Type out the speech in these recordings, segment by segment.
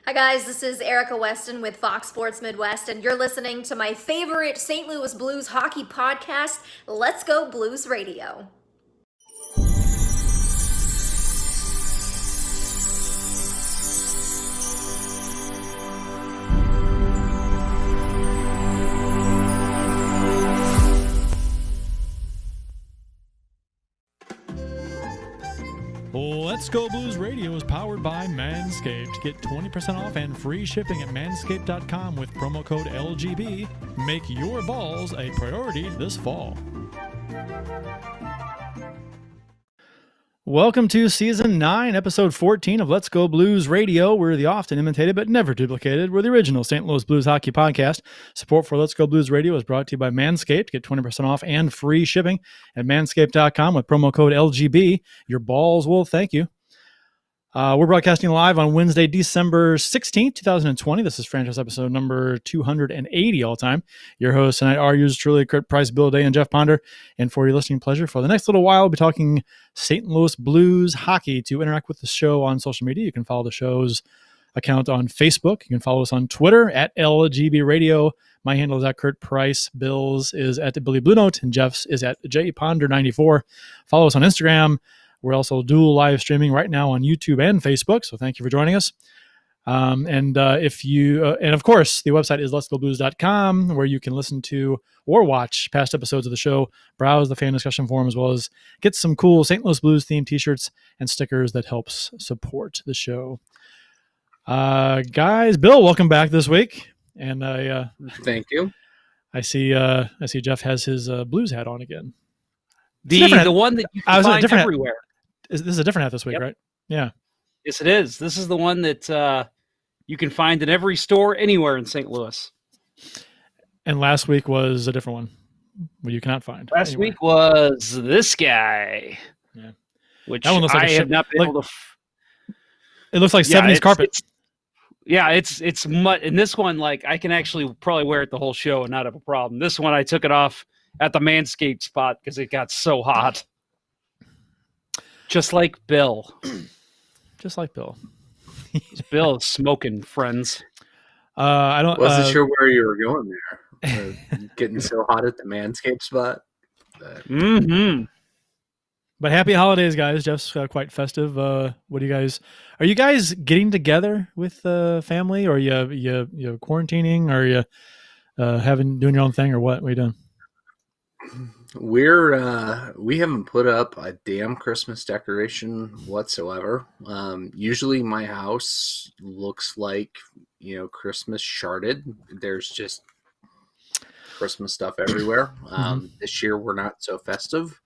Hi guys, this is Erica Weston with Fox Sports Midwest, and you're listening to my favorite St. Louis Blues hockey podcast, Let's Go Blues Radio. Let's Go Blues Radio is powered by Manscaped. Get 20% off and free shipping at manscaped.com with promo code LGB. Make your balls a priority this fall. Welcome to Season 9, Episode 14 of Let's Go Blues Radio. We're the often imitated but never duplicated. We're the original St. Louis Blues hockey podcast. Support for Let's Go Blues Radio is brought to you by Manscaped. Get 20% off and free shipping at manscaped.com with promo code LGB. Your balls will thank you. We're broadcasting live on Wednesday, December 16th, 2020. This is franchise episode number 280 all time. Your hosts tonight are yours truly, Curt, Price, Bill Day, and Jeff Ponder. And for your listening pleasure, for the next little while, we'll be talking St. Louis Blues hockey. To interact with the show on social media, you can follow the show's account on Facebook. You can follow us on Twitter at LGB Radio. My handle is at Curt Price. Bill's is at Billy Blue Note, and Jeff's is at JPonder94. Follow us on Instagram. We're also dual live streaming right now on YouTube and Facebook, so thank you for joining us. And of course, the website is letsgoblues.com, where you can listen to or watch past episodes of the show, browse the fan discussion forum, as well as get some cool St. Louis Blues themed t-shirts and stickers that helps support the show. Guys, Bill, welcome back this week. And thank you. I see Jeff has his Blues hat on again. The one that you can find everywhere. This is a different hat this week, Yep. right? Yeah. Yes, it is. This is the one that you can find in every store anywhere in St. Louis. And last week was a different one, where you cannot find. Last week was this guy, which that one looks like I have not been able to. It looks like 70s carpet. It's mud. And this one, like, I can actually probably wear it the whole show and not have a problem. This one, I took it off at the Manscaped spot because it got so hot. Just like Bill. Just like Bill. Bill is smoking, friends. I wasn't sure where you were going there. Getting so hot at the Manscaped spot. But happy holidays, guys. Jeff's quite festive. What do you guys? Are you guys getting together with family, or are you quarantining, or are you doing your own thing, or what? What are you doing? We haven't put up a damn Christmas decoration whatsoever. Usually my house looks like, Christmas sharded. There's just Christmas stuff everywhere. This year we're not so festive.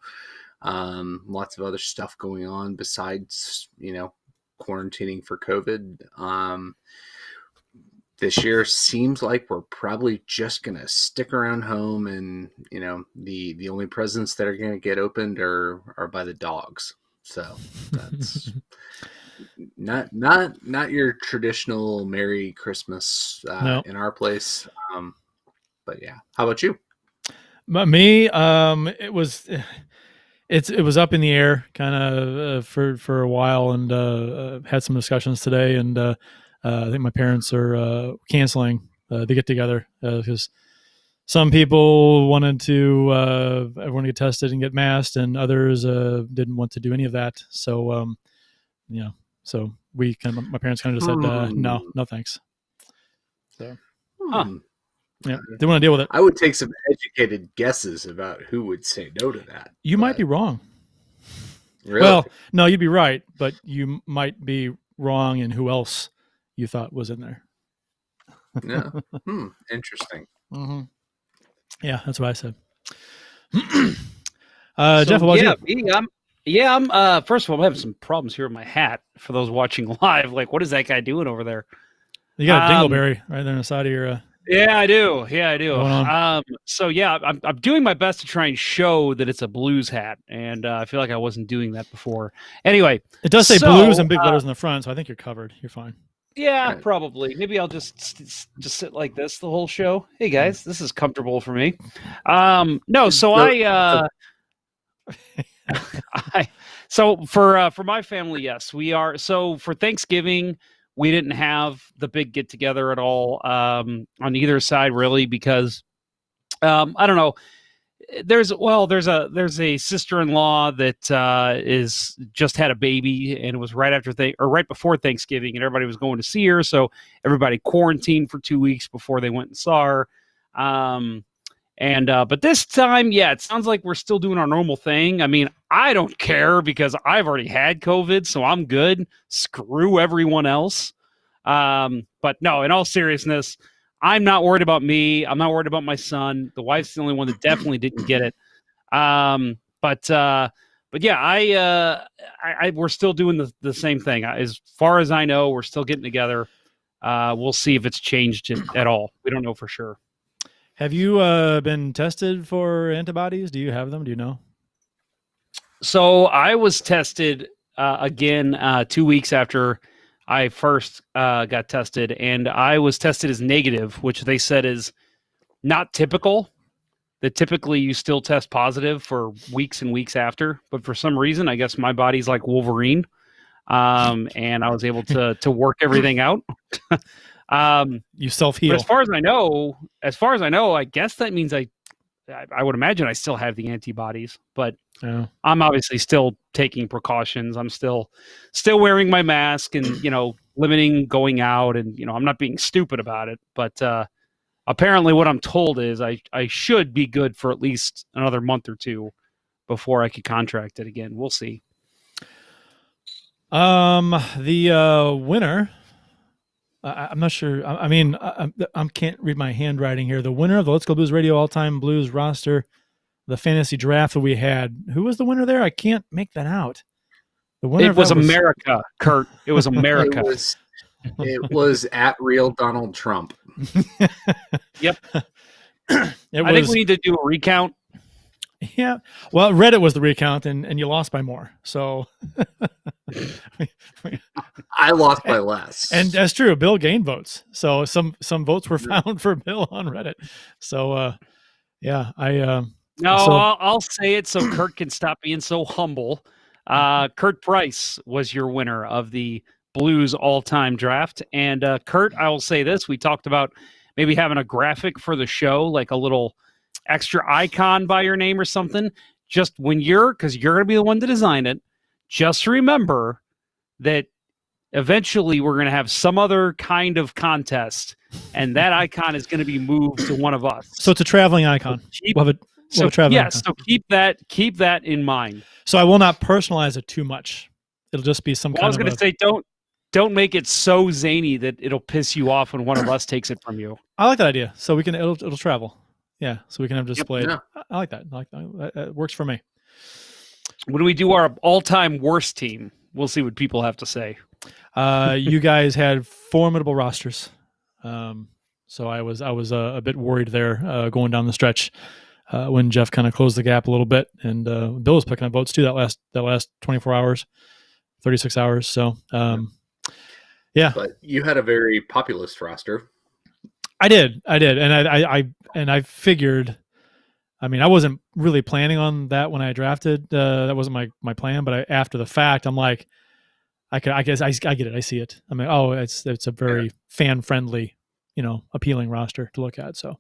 Lots of other stuff going on besides, quarantining for COVID. This year seems like we're probably just going to stick around home, and, the only presents that are going to get opened are by the dogs. So that's not your traditional Merry Christmas No. in our place. But yeah, how about you? Me, it was up in the air kind of for a while, and had some discussions today, and I think my parents are canceling the get together because some people wanted to everyone get tested and get masked, and others didn't want to do any of that. So so my parents kind of just said no thanks. So yeah, didn't want to deal with it. I would take some educated guesses about who would say no to that. You might be wrong. Really? Well, no, you'd be right, but you might be wrong in who else you thought was in there. Yeah. Interesting. Mm-hmm. Yeah, that's what I said. Jeff, what about you? I'm first of all, I'm having some problems here with my hat for those watching live. Like, what is that guy doing over there? You got a dingleberry right there on the side of your Yeah, I do. So yeah, I'm doing my best to try and show that it's a Blues hat, and I feel like I wasn't doing that before. Anyway, it does say Blues in big letters in the front, so I think you're covered. You're fine. Yeah, probably. Maybe I'll just sit like this the whole show. Hey guys, this is comfortable for me. So for my family, yes, we are. So for Thanksgiving, we didn't have the big get together at all on either side, really, because I don't know. There's a sister-in-law that is just had a baby, and it was right before Thanksgiving, and everybody was going to see her, so everybody quarantined for 2 weeks before they went and saw her. But this time, yeah, it sounds like we're still doing our normal thing. I mean, I don't care because I've already had COVID, so I'm good. Screw everyone else. But no, in all seriousness, I'm not worried about me. I'm not worried about my son. The wife's the only one that definitely didn't get it. But yeah, we're still doing the same thing. As far as I know, we're still getting together. We'll see if it's changed at all. We don't know for sure. Have you been tested for antibodies? Do you have them? Do you know? So I was tested again 2 weeks after I first got tested, and I was tested as negative, which they said is not typical. That typically you still test positive for weeks and weeks after, but for some reason, I guess my body's like Wolverine, and I was able to work everything out. You self-heal. But as far as I know, I guess that means I would imagine I still have the antibodies, but I'm obviously still taking precautions. I'm still wearing my mask and, limiting going out, and, I'm not being stupid about it, but apparently what I'm told is I should be good for at least another month or two before I could contract it again. We'll see. The winner, I'm not sure. I mean, I can't read my handwriting here. The winner of the Let's Go Blues Radio All-Time Blues roster, the fantasy draft that we had. Who was the winner there? I can't make that out. The winner was America, Curt. It was America. It was at real Donald Trump. Yep. I think we need to do a recount. Yeah. Well, Reddit was the recount, and you lost by more. So I lost by less. And that's true. Bill gained votes. So some votes were found for Bill on Reddit. So yeah, I'll say it so Curt can stop being so humble. Curt Price was your winner of the Blues all-time draft. And Curt, I will say this. We talked about maybe having a graphic for the show, like a little extra icon by your name or something. Just because you're going to be the one to design it, just remember that eventually we're going to have some other kind of contest, and that icon is going to be moved to one of us. So it's a traveling icon. We'll have a traveling icon. So keep that in mind. So I will not personalize it too much. It'll just be some kind of. I was going to say, don't make it so zany that it'll piss you off when one of us takes it from you. I like that idea. So it'll travel. Yeah. So we can have displayed. Yep, yeah. I like that. It works for me. When we do our all-time worst team, we'll see what people have to say. You guys had formidable rosters. So I was a bit worried there going down the stretch when Jeff kind of closed the gap a little bit, and Bill was picking up votes too that last 24 hours, 36 hours. So yeah. But you had a very populist roster. I did, and I figured. I mean, I wasn't really planning on that when I drafted. That wasn't my plan. But after the fact, I'm like, I guess I get it. I see it. I mean, it's a very fan friendly, appealing roster to look at. So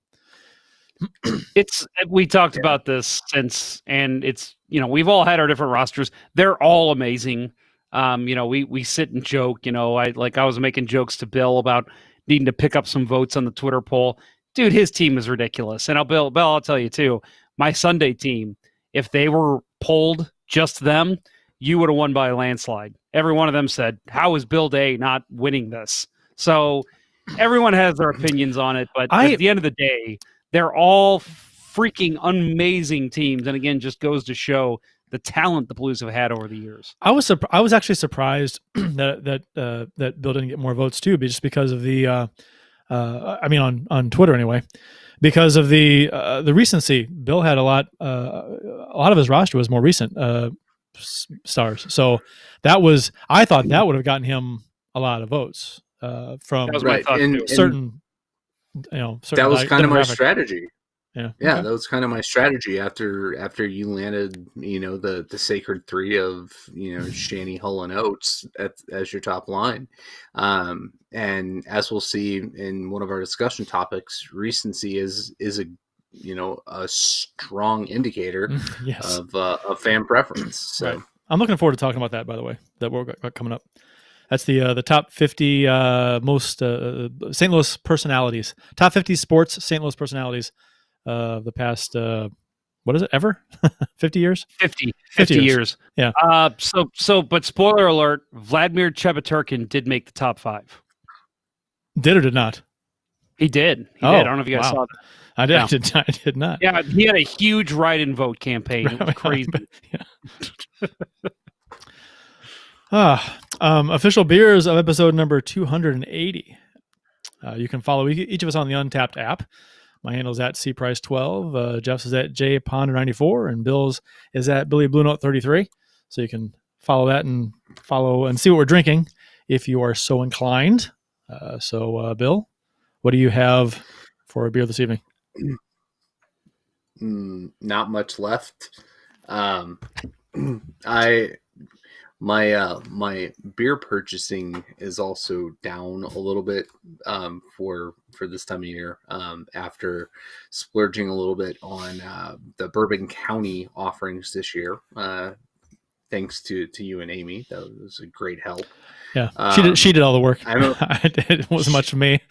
we talked about this since, and it's we've all had our different rosters. They're all amazing. We sit and joke. I was making jokes to Bill about needing to pick up some votes on the Twitter poll. Dude, his team is ridiculous. And Bill, I'll tell you too, my Sunday team, if they were polled just them, you would have won by a landslide. Every one of them said, how is Bill Day not winning this? So everyone has their opinions on it, but at the end of the day, they're all freaking amazing teams. And again, just goes to show the talent the Blues have had over the years. I was actually surprised that Bill didn't get more votes too, just because of the on Twitter anyway, because of the recency. Bill had a lot of his roster was more recent stars, so I thought that would have gotten him a lot of votes from right. certain. That was kind of my strategy. Yeah. Yeah, Okay. that was kind of my strategy after you landed, the sacred three of, Shanny, Hull, and Oates as your top line. And as we'll see in one of our discussion topics, recency is a strong indicator Yes. of fan preference. So Right. I'm looking forward to talking about that, by the way, that we're got coming up. That's the top 50 most St. Louis personalities. Top 50 sports St. Louis personalities of the past, what is it, ever? 50 years? 50 years. Yeah. But spoiler alert, Vladimir Chebuturkin did make the top 5. Did or did not? He did. He Oh, did. I don't know if you guys wow. saw that. I did. Yeah. I did not. Yeah, he had a huge write-in vote campaign. It was crazy. Official beers of episode number 280. You can follow each of us on the Untapped app. My handle is at cprice12. Jeff's is at jponder94, and Bill's is at Billy Blue Note 33. So you can follow that and see what we're drinking if you are so inclined. Bill, what do you have for a beer this evening? Not much left. My beer purchasing is also down a little bit for this time of year after splurging a little bit on the Bourbon County offerings this year. Thanks to you and Amy, that was a great help. Yeah, she did all the work. It wasn't much for me.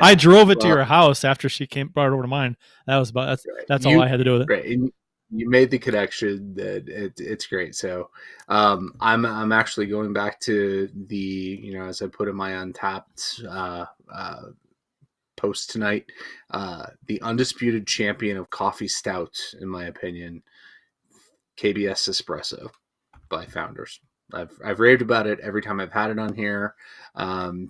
I drove it to your house after she brought it over to mine. That's all I had to do with it. Right. And you made the connection. That it's great. So I'm actually going back to the as I put in my Untapped post tonight, the undisputed champion of coffee stout, in my opinion, KBS Espresso by Founders. I've raved about it every time I've had it on here.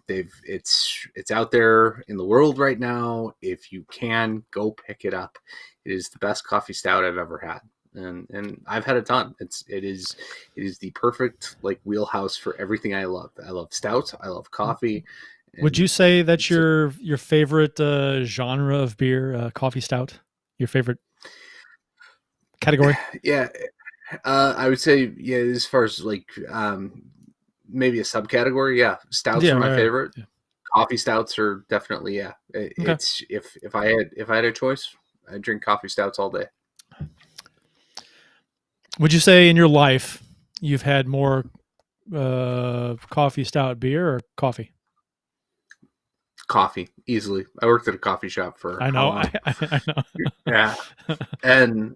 It's out there in the world right now. If you can, go pick it up. It is the best coffee stout I've ever had, and I've had a ton. It is the perfect wheelhouse for everything I love. I love stouts. I love coffee. Would you say that's your favorite genre of beer, coffee stout? Your favorite category? Yeah. I would say, as far as maybe a subcategory, stouts are my favorite. Yeah. Coffee stouts are definitely, It's if I had a choice, I'd drink coffee stouts all day. Would you say in your life you've had more coffee stout beer or coffee? Coffee, easily. I worked at a coffee shop for. I know. I know. Yeah, and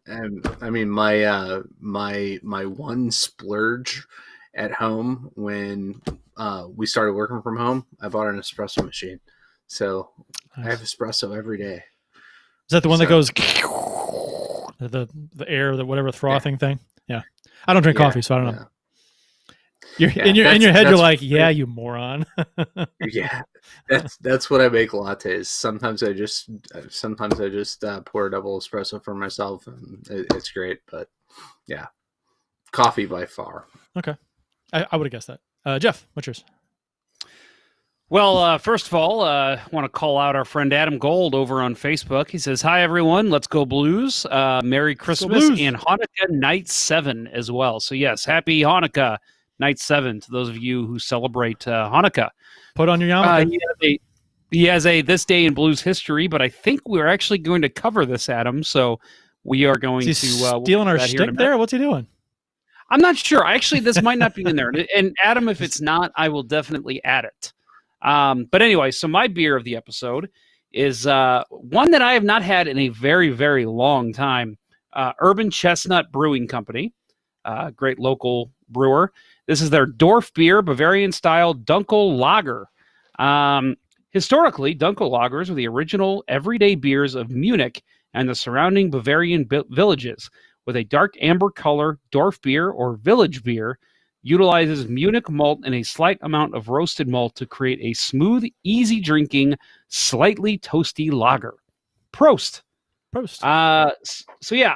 I mean my one splurge at home when we started working from home, I bought an espresso machine. So nice. I have espresso every day. Is that the one that goes the air, the whatever frothing thing? Yeah. I don't drink coffee, so I don't know. In your head, you're like, yeah, you moron. Yeah, that's what I make lattes. Sometimes I just pour a double espresso for myself, and it's great. But yeah, coffee by far. Okay, I would have guessed that. Jeff, what's yours? Well, first of all, I want to call out our friend Adam Gold over on Facebook. He says, "Hi everyone, let's go Blues! Merry Christmas and Hanukkah Night 7 as well." So yes, happy Hanukkah Night 7 to those of you who celebrate Hanukkah. Put on your yarmulke. He has a This Day in Blues History, but I think we're actually going to cover this, Adam. So we are going to stealing our stick there. What's he doing? I'm not sure. Actually, this might not be in there. And Adam, if it's not, I will definitely add it. But anyway, so my beer of the episode is one that I have not had in a very, very long time. Urban Chestnut Brewing Company, great local brewer. This is their Dorf beer, Bavarian-style Dunkel Lager. Historically, Dunkel Lagers were the original everyday beers of Munich and the surrounding Bavarian villages. With a dark amber color, Dorf beer, or village beer, utilizes Munich malt and a slight amount of roasted malt to create a smooth, easy-drinking, slightly toasty lager. Prost. So yeah,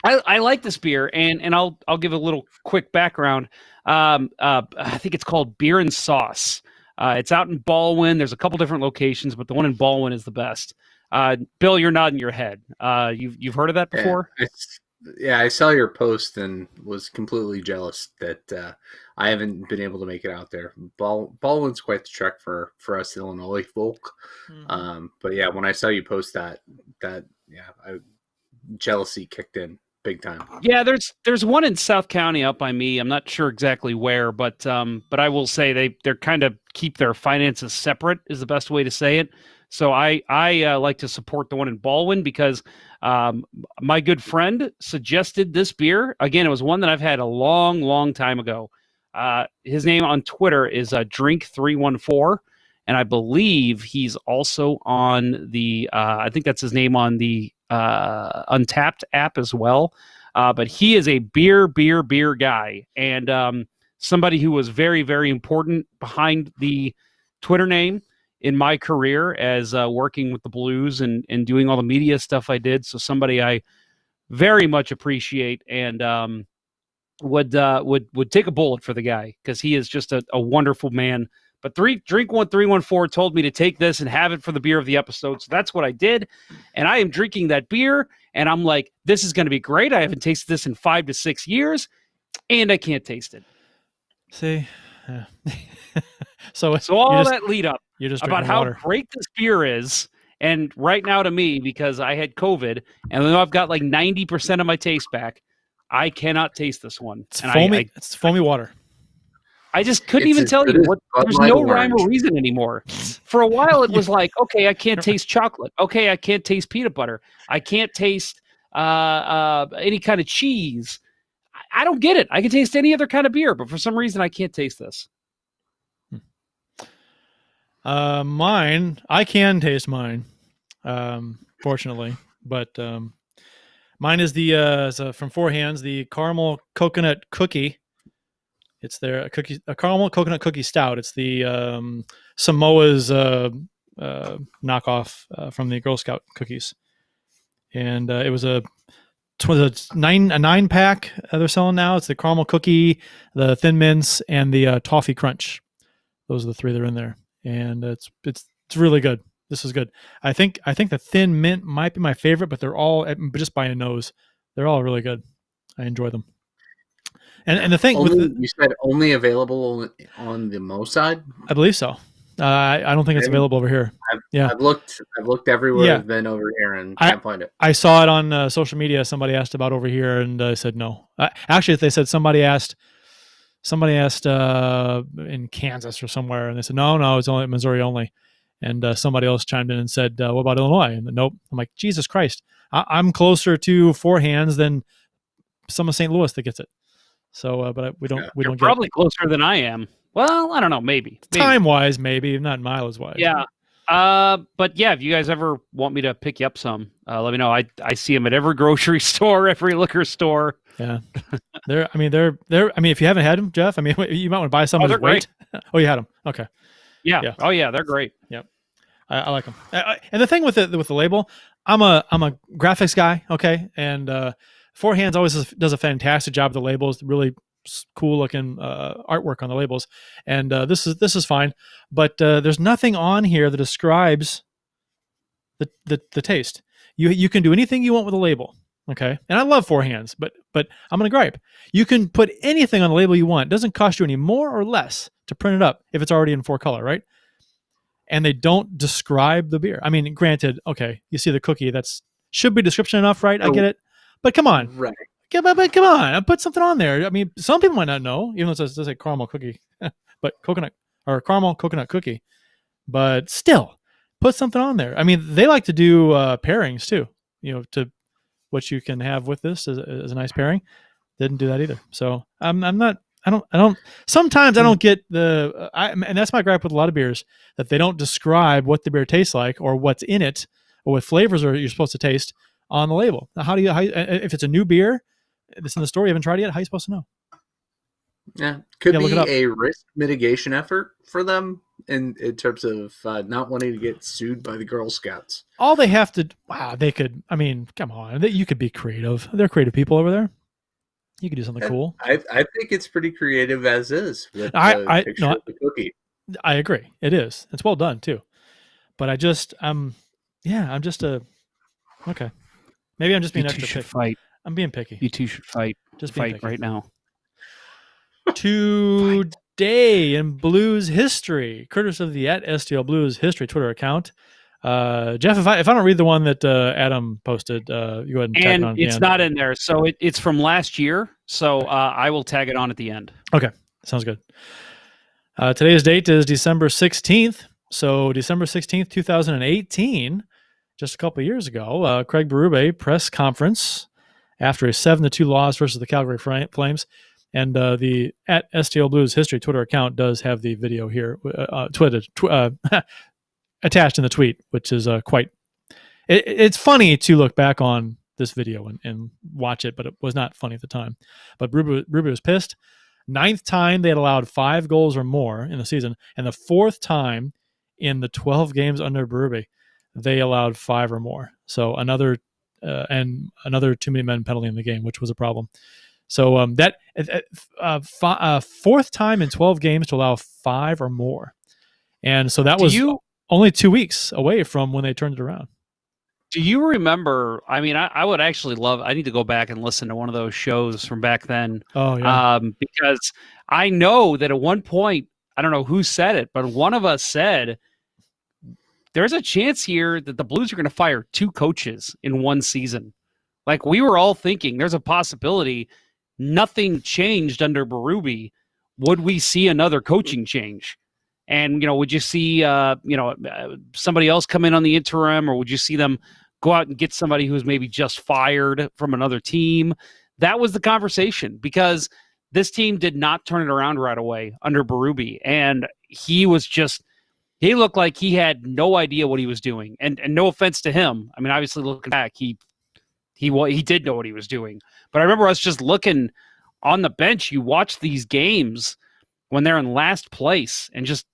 I like this beer, and I'll give a little quick background. I think it's called Beer and Sauce. It's out in Baldwin. There's a couple different locations, but the one in Baldwin is the best. Bill, you're nodding your head. You've heard of that before? I saw your post and was completely jealous that I haven't been able to make it out there. Baldwin's quite the trek for us Illinois folk. But yeah, when I saw you post jealousy kicked in big time. Yeah, there's one in South County up by me. I'm not sure exactly where, but I will say they're kind of keep their finances separate is the best way to say it. So I like to support the one in Baldwin because my good friend suggested this beer. Again, it was one that I've had a long time ago. His name on Twitter is Drink314, and I believe he's also on the I think that's his name on the Untapped app as well. But he is a beer guy, and somebody who was very important behind the Twitter name in my career as working with the Blues and doing all the media stuff I did. So somebody I very much appreciate and would take a bullet for the guy because he is just a wonderful man. But Drink1314 told me to take this and have it for the beer of the episode. So that's what I did. And I am drinking that beer. And I'm like, this is going to be great. I haven't tasted this in 5 to 6 years. And I can't taste it. See? So all that lead up you're just about how great this beer is. And right now to me, because I had COVID, and though I've got like 90% of my taste back, I cannot taste this one. It's foamy. It's foamy water. I just couldn't even tell you what. There's no rhyme or reason anymore. For a while, it was like, okay, I can't taste chocolate. Okay, I can't taste peanut butter. I can't taste any kind of cheese. I don't get it. I can taste any other kind of beer, but for some reason, I can't taste this. Mine, I can taste mine, fortunately, but mine is the from Four Hands, the caramel coconut cookie. It's a caramel coconut cookie stout. It's the Samoa's knockoff from the Girl Scout cookies, and it was a 9 pack they're selling now. It's the caramel cookie, the Thin Mints, and the toffee crunch. Those are the 3 that are in there, and it's really good. This is good. I think the Thin Mint might be my favorite, but they're all just by a nose. They're all really good. I enjoy them. And the thing you said only available on the Mo side? I believe so. I don't think it's available over here. I've looked everywhere. Yeah. I've been over here and can't find it. I saw it on social media. Somebody asked about over here, and I said no. Actually, they said somebody asked in Kansas or somewhere, and they said no, it's only Missouri only. And somebody else chimed in and said, "What about Illinois?" And nope. I'm like, Jesus Christ, I'm closer to Four Hands than some of St. Louis that gets it. So, but we don't get probably closer than I am. Well, I don't know, maybe time wise, maybe not mileage wise. Yeah. But yeah, if you guys ever want me to pick you up some, let me know. I see them at every grocery store, every liquor store. Yeah. They're if you haven't had them, Jeff, you might want to buy some. Oh, they're great. Oh, you had them. Okay. Yeah. Oh yeah, they're great. Yep. I like them. And the thing with the label, I'm a graphics guy. Okay. And, Four Hands always does a fantastic job of the labels, really cool looking artwork on the labels, and this is fine. But there's nothing on here that describes the taste. You can do anything you want with a label, okay? And I love Four Hands, but I'm gonna gripe. You can put anything on the label you want. It doesn't cost you any more or less to print it up if it's already in 4-color, right? And they don't describe the beer. Granted, okay, you see the cookie, that's should be description enough, right? I get it. But come on, right? But come on, put something on there. Some people might not know, even though it says a caramel cookie, but coconut or caramel coconut cookie. But still, put something on there. They like to do pairings too. To what you can have with this as a nice pairing. Didn't do that either. So I'm not. I don't. Sometimes I don't get and that's my gripe with a lot of beers, that they don't describe what the beer tastes like or what's in it or what flavors you're supposed to taste on the label. Now, how if it's a new beer that's in the store, you haven't tried it yet, how are you supposed to know? Yeah, could be a risk mitigation effort for them in terms of not wanting to get sued by the Girl Scouts. All they have to, they could, come on, you could be creative. They're creative people over there. You could do something cool. I think it's pretty creative as is with the picture of the cookie. I agree. It is. It's well done too. But I just, Yeah, I'm just okay. Maybe I'm just being You two extra should picky. fight. I'm being picky. You two should fight. Just being Fight picky. right now. Today in Blues history, courtesy of the @STL Blues history Twitter account. Jeff, if I don't read the one that Adam posted, you go ahead and tag it And on at the it's end. not in there. So it's from last year. So I will tag it on at the end. Okay, sounds good. Today's date is December 16th. So December 16th, 2018, just a couple of years ago, Craig Berube press conference after a 7-2 loss versus the Calgary Flames. And the @STL Blues history Twitter account does have the video here, attached in the tweet, which is quite. It's funny to look back on this video and watch it, but it was not funny at the time. But Berube was pissed. 9th time they had allowed 5 goals or more in the season, and the 4th time in the 12 games under Berube they allowed 5 or more. So another too many men penalty in the game, which was a problem. So that 4th time in 12 games to allow 5 or more, and so that was only 2 weeks away from when they turned it around. Do you remember? I mean, I would actually love. I need to go back and listen to one of those shows from back then. Oh yeah, because I know that at one point, I don't know who said it, but one of us said there's a chance here that the Blues are going to fire 2 coaches in one season. Like we were all thinking, there's a possibility. Nothing changed under Berube. Would we see another coaching change? And, would you see, somebody else come in on the interim, or would you see them go out and get somebody who's maybe just fired from another team? That was the conversation, because this team did not turn it around right away under Berube. And he looked like he had no idea what he was doing. And no offense to him. I mean, obviously looking back, he did know what he was doing. But I remember us just looking on the bench. You watch these games when they're in last place and just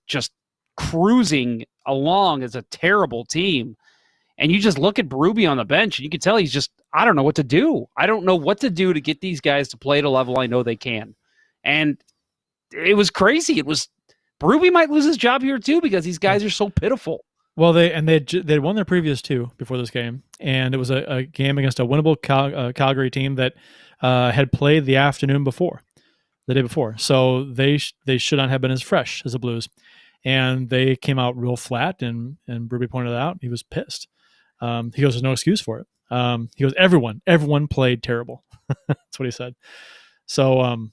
cruising along as a terrible team. And you just look at Berube on the bench and you can tell he's just, I don't know what to do. I don't know what to do to get these guys to play at a level I know they can. And it was crazy. Berube might lose his job here too, because these guys are so pitiful. Well, they'd won their previous 2 before this game, and it was a game against a winnable Calgary team that had played the day before. So they should not have been as fresh as the Blues, and they came out real flat. And Berube pointed it out. He was pissed. He goes, "There's no excuse for it." He goes, "Everyone played terrible." That's what he said. So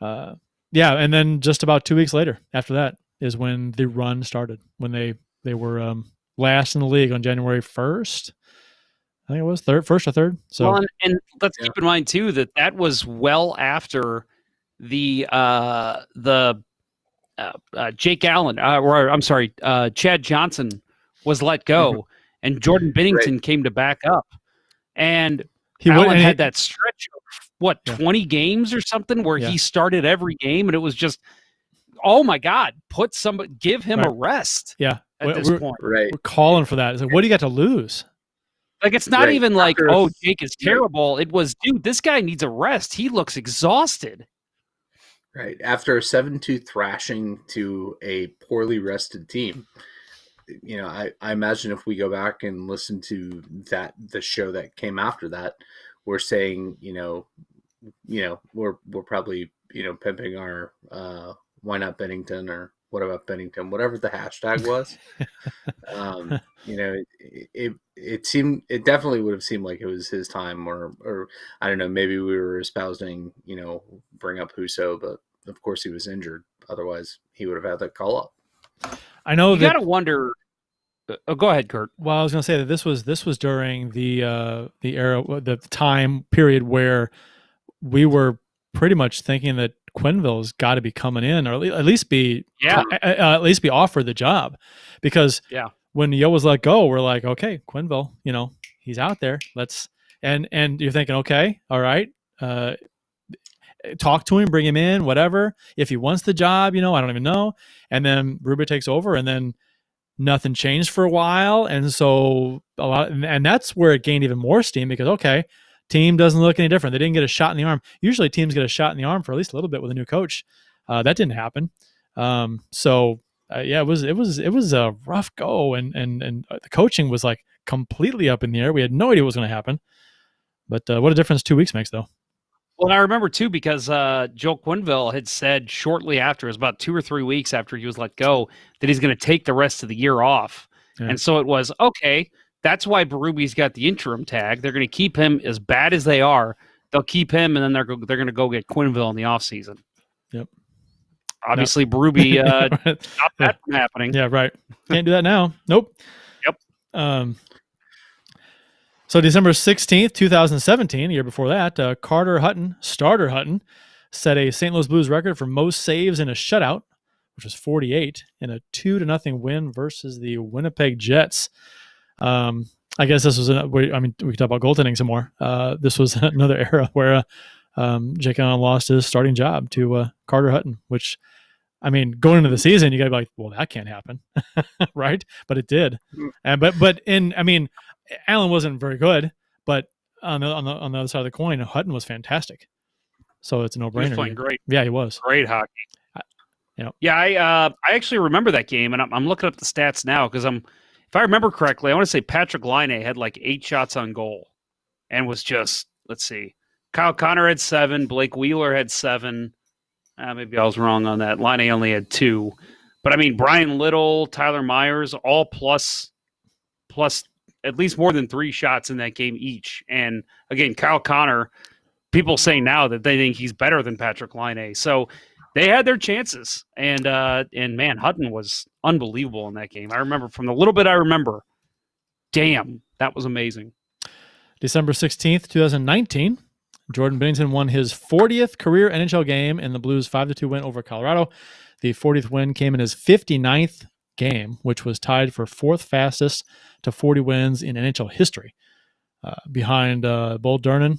yeah, and then just about 2 weeks later, after that, is when the run started. When they were last in the league on January 1st. I think it was 1st or 3rd. So, well, and let's keep in mind too that was well after the Jake Allen, or I'm sorry, Chad Johnson was let go, and Jordan Binnington came to back up, and Allen had that stretch of 20 games or something where he started every game, and it was just, oh my God, give him a rest. Yeah. At this point, we're calling for that. It's like, what do you got to lose? Like, it's not even like, oh, Jake is terrible. It was, dude, this guy needs a rest. He looks exhausted. Right. After a 7-2 thrashing to a poorly rested team, I imagine if we go back and listen to the show that came after that, we're saying, we're probably, pimping our why not Bennington, or what about Bennington, whatever the hashtag was. It definitely would have seemed like it was his time, or I don't know, maybe we were espousing, bring up Husso, but of course he was injured. Otherwise he would have had that call up. I know you got to wonder. Oh, go ahead, Curt. Well, I was going to say that this was during the era, the time period where we were pretty much thinking that Quenneville's got to be coming in, or at least be offered the job, because when Yo was let go, we're like, okay, Quenneville, he's out there. And you're thinking, okay, all right, talk to him, bring him in, whatever. If he wants the job, I don't even know. And then Berube takes over, and then nothing changed for a while, and so and that's where it gained even more steam, because okay, team doesn't look any different. They didn't get a shot in the arm. Usually teams get a shot in the arm for at least a little bit with a new coach. That didn't happen. So it was a rough go, and the coaching was like completely up in the air. We had no idea what was going to happen. But what a difference 2 weeks makes, though. Well, I remember too because Joe Quenneville had said shortly after, it was about 2 or 3 weeks after he was let go, that he's going to take the rest of the year off. Yeah. And so it was, okay, that's why Berube's got the interim tag. They're going to keep him as bad as they are. They'll keep him, and then they're going to go get Quenneville in the offseason. Yep. Obviously, Berube stopped that from happening. Yeah, right. Can't do that now. Nope. Yep. So December 16th, 2017, a year before that, Starter Hutton, set a St. Louis Blues record for most saves in a shutout, which was 48, in a 2-0 win versus the Winnipeg Jets. I guess this was, we can talk about goaltending some more. This was another era where Jake Allen lost his starting job to Carter Hutton, which, I mean, going into the season, you got to be like, well, that can't happen, right? But it did. Allen wasn't very good, but on the other side of the coin, Hutton was fantastic. So it's a no-brainer. He was playing great. Yeah, he was. Great hockey. I actually remember that game, and I'm looking up the stats now because if I remember correctly, I want to say Patrick Laine had like 8 shots on goal, and was just, let's see, Kyle Connor had 7, Blake Wheeler had 7. Maybe I was wrong on that. Laine only had 2, but I mean Brian Little, Tyler Myers, all plus at least more than 3 shots in that game each. And again, Kyle Connor, people say now that they think he's better than Patrick Laine. So they had their chances. And man, Hutton was unbelievable in that game. I remember from the little bit I remember, damn, that was amazing. December 16th, 2019, Jordan Binnington won his 40th career NHL game in the Blues 5-2 win over Colorado. The 40th win came in his 59th game, which was tied for 4th fastest to 40 wins in NHL history, behind Bill Durnan,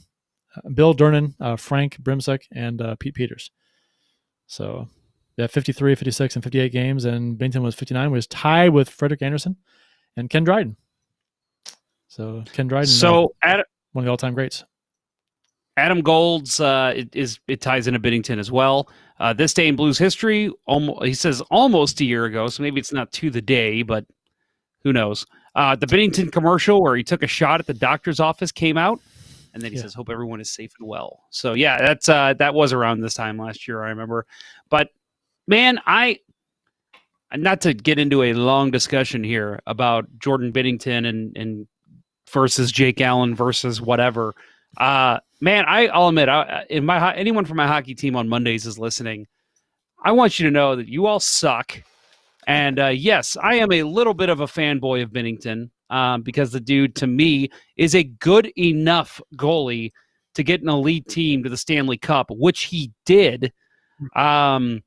Frank Brimsek, and Pete Peters. So, 53, 56, and 58 games, and Binnington was 59, was tied with Frederik Andersen and Ken Dryden. So, Ken Dryden, one of the all-time greats. Adam Gold's it ties into Binnington as well. This day in Blues history, he says almost a year ago, so maybe it's not to the day, but who knows? The Binnington commercial where he took a shot at the doctor's office came out, and then he says, "Hope everyone is safe and well." So yeah, that's that was around this time last year, I remember. But man, not to get into a long discussion here about Jordan Binnington and versus Jake Allen versus whatever. Man, I'll admit, anyone from my hockey team on Mondays is listening. I want you to know that you all suck. And yes, I am a little bit of a fanboy of Binnington because the dude, to me, is a good enough goalie to get an elite team to the Stanley Cup, which he did. I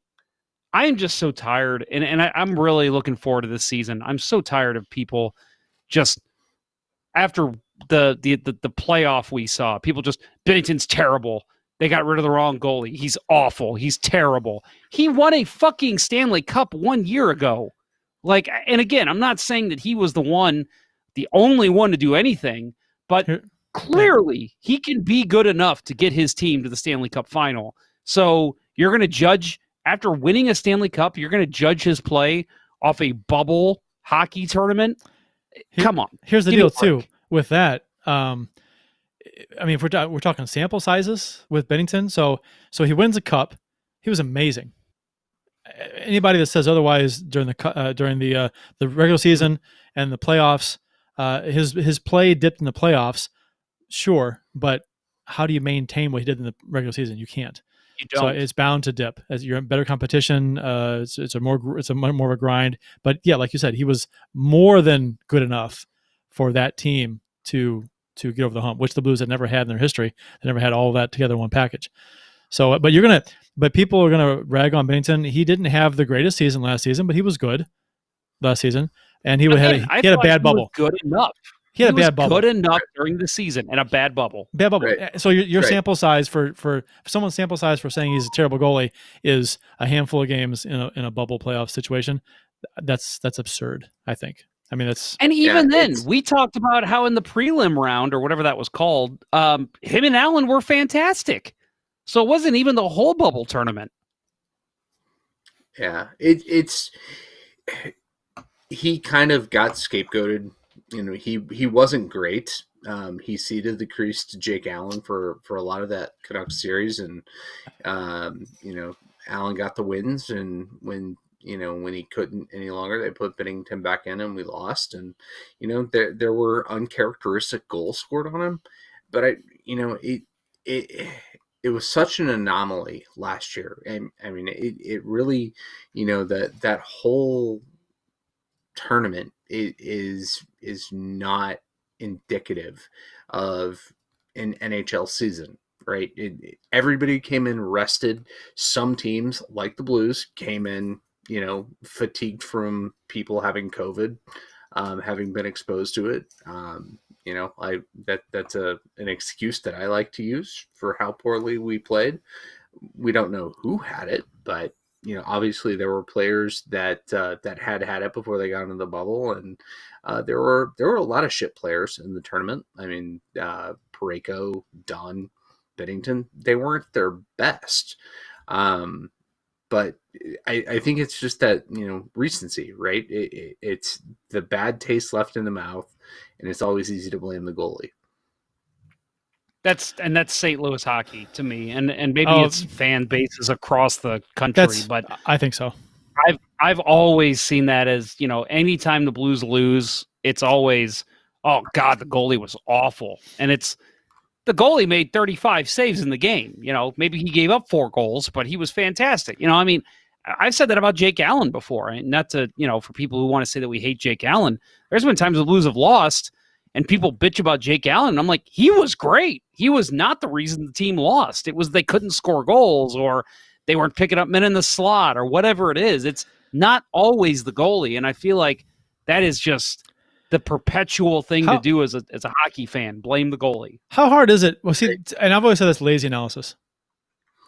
am just so tired, and I'm really looking forward to this season. I'm so tired of people just after the playoff we saw, people just, Binnington's terrible. They got rid of the wrong goalie. He's awful. He's terrible. He won a fucking Stanley Cup 1 year ago. Like, and again, I'm not saying that he was the only one to do anything, but clearly he can be good enough to get his team to the Stanley Cup final. So you're going to judge, after winning a Stanley Cup, you're going to judge his play off a bubble hockey tournament? Come on. Here's the deal, too, with that. I mean, if we're talking sample sizes with Binnington, so he wins a cup. He was amazing. Anybody that says otherwise during the regular season and the playoffs, his play dipped in the playoffs, sure, but how do you maintain what he did in the regular season? You can't. You don't. So it's bound to dip as you're in better competition. It's a more of a grind. But yeah, like you said, he was more than good enough for that team to get over the hump, which the Blues had never had in their history. They never had all of that together in one package. So, but people are gonna rag on Binnington. He didn't have the greatest season last season, but he was good last season, and he had a bad bubble. Good enough. He had a bad bubble. Good enough during the season and a bad bubble. Bad bubble. Right. So your sample size for someone's sample size for saying he's a terrible goalie is a handful of games in a bubble playoff situation. That's absurd, I think. I mean, and even then, we talked about how in the prelim round or whatever that was called, him and Allen were fantastic. So it wasn't even the whole bubble tournament. Yeah, it's he kind of got scapegoated. He wasn't great. He ceded the crease to Jake Allen for a lot of that Canucks series, and Allen got the wins, and when he couldn't any longer, they put Binnington back in, and we lost. And there were uncharacteristic goals scored on him, but it was such an anomaly last year. And I mean, it really, that whole tournament is not indicative of an NHL season, right? Everybody came in rested. Some teams, like the Blues, came in, fatigued from people having COVID, having been exposed to it. That's an excuse that I like to use for how poorly we played. We don't know who had it, but obviously there were players that had it before they got into the bubble, and there were a lot of shit players in the tournament. I mean, Parayko, Dunn, Binnington, they weren't their best. But I think it's just that, recency, right? It's the bad taste left in the mouth, and it's always easy to blame the goalie. That's St. Louis hockey to me, and maybe it's fan bases across the country, but I think so. I've always seen that as, anytime the Blues lose, it's always, oh God, the goalie was awful, and it's the goalie made 35 saves in the game. Maybe he gave up 4 goals, but he was fantastic. I mean, I've said that about Jake Allen before, and not to, for people who want to say that we hate Jake Allen. There's been times the Blues have lost, and people bitch about Jake Allen. And I'm like, he was great. He was not the reason the team lost. It was they couldn't score goals, or they weren't picking up men in the slot, or whatever it is. It's not always the goalie. And I feel like that is just the perpetual thing to do as a hockey fan. Blame the goalie. How hard is it? Well, see, and I've always said that's lazy analysis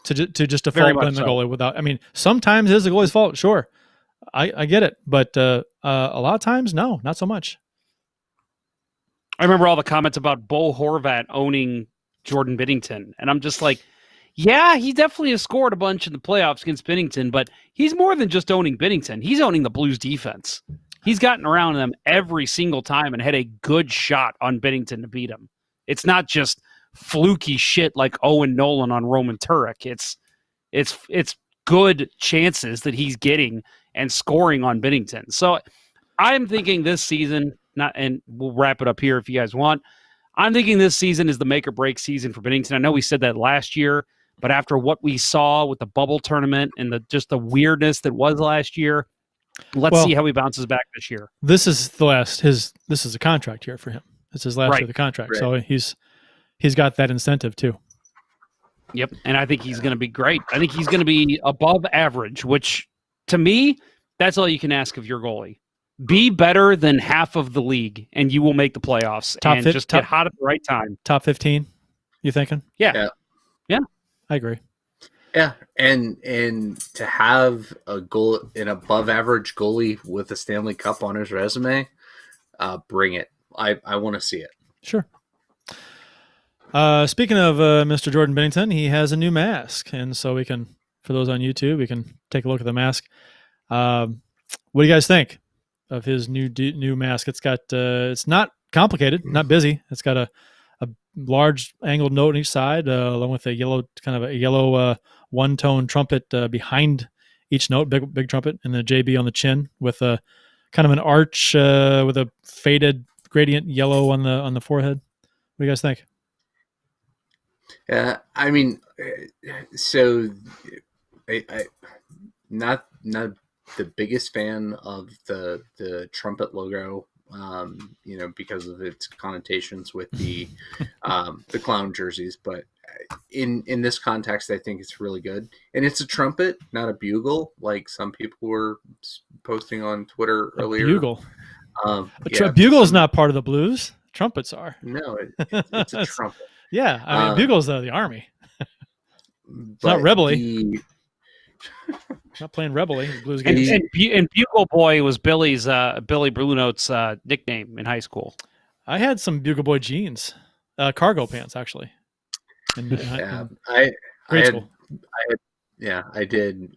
to just default blame the goalie without. I mean, sometimes it is the goalie's fault. Sure, I get it, but a lot of times, no, not so much. I remember all the comments about Bo Horvat owning Jordan Binnington, and I'm just like, yeah, he definitely has scored a bunch in the playoffs against Binnington, but he's more than just owning Binnington. He's owning the Blues defense. He's gotten around them every single time and had a good shot on Binnington to beat him. It's not just fluky shit like Owen Nolan on Roman Turek. It's good chances that he's getting and scoring on Binnington. So I'm thinking this season, and we'll wrap it up here if you guys want. I'm thinking this season is the make or break season for Binnington. I know we said that last year, but after what we saw with the bubble tournament and the weirdness that was last year, let's see how he bounces back this year. This is this is a contract year for him. It's his last year of the contract. Right. So he's got that incentive too. Yep. And I think he's going to be great. I think he's going to be above average, which to me, that's all you can ask of your goalie. Be better than half of the league, and you will make the playoffs. Get hot at the right time. Top 15, you thinking? Yeah. I agree. Yeah, and to have an above average goalie with a Stanley Cup on his resume, bring it. I want to see it. Sure. Speaking of Mr. Jordan Binnington, he has a new mask, and so we can, for those on YouTube, we can take a look at the mask. What do you guys think of his new mask? It's got it's not complicated, not busy. It's got a large angled note on each side, along with a yellow one-tone trumpet behind each note, big trumpet, and the JB on the chin with a kind of an arch with a faded gradient yellow on the forehead. What do you guys think? I mean, so I not the biggest fan of the trumpet logo, because of its connotations with the clown jerseys. But in this context, I think it's really good. And it's a trumpet, not a bugle, like some people were posting on Twitter earlier. Bugle. Bugle is not part of the Blues. Trumpets are. No, it's a trumpet. Yeah, I mean, bugle's the Army. It's not Rebelly. Not playing Rebelly. Blues games. And Bugle Boy was Billy Blue Note's nickname in high school. I had some Bugle Boy jeans, cargo pants actually. I did.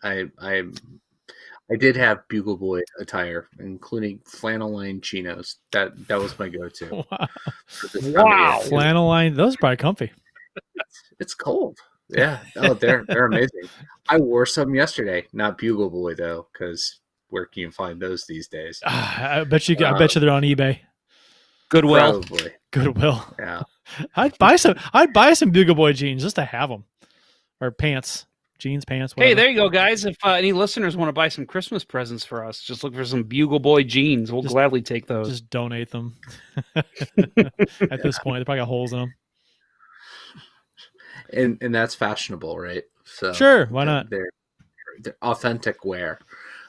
I did have Bugle Boy attire, including flannel line chinos. That was my go-to. Wow. For this time of year. Wow. Flannel line, those are probably comfy. It's cold. Yeah. Oh, they're amazing. I wore some yesterday. Not Bugle Boy though, because where can you find those these days? I bet you they're on eBay. Goodwill. Probably. Goodwill. Yeah. I'd buy some Bugle Boy jeans just to have them, or pants, jeans, pants. Whatever. Hey, there you go, guys. If any listeners want to buy some Christmas presents for us, just look for some Bugle Boy jeans. We'll gladly take those. Just donate them. At this point, they probably got holes in them. And that's fashionable, right? So Sure, why not? They're authentic wear.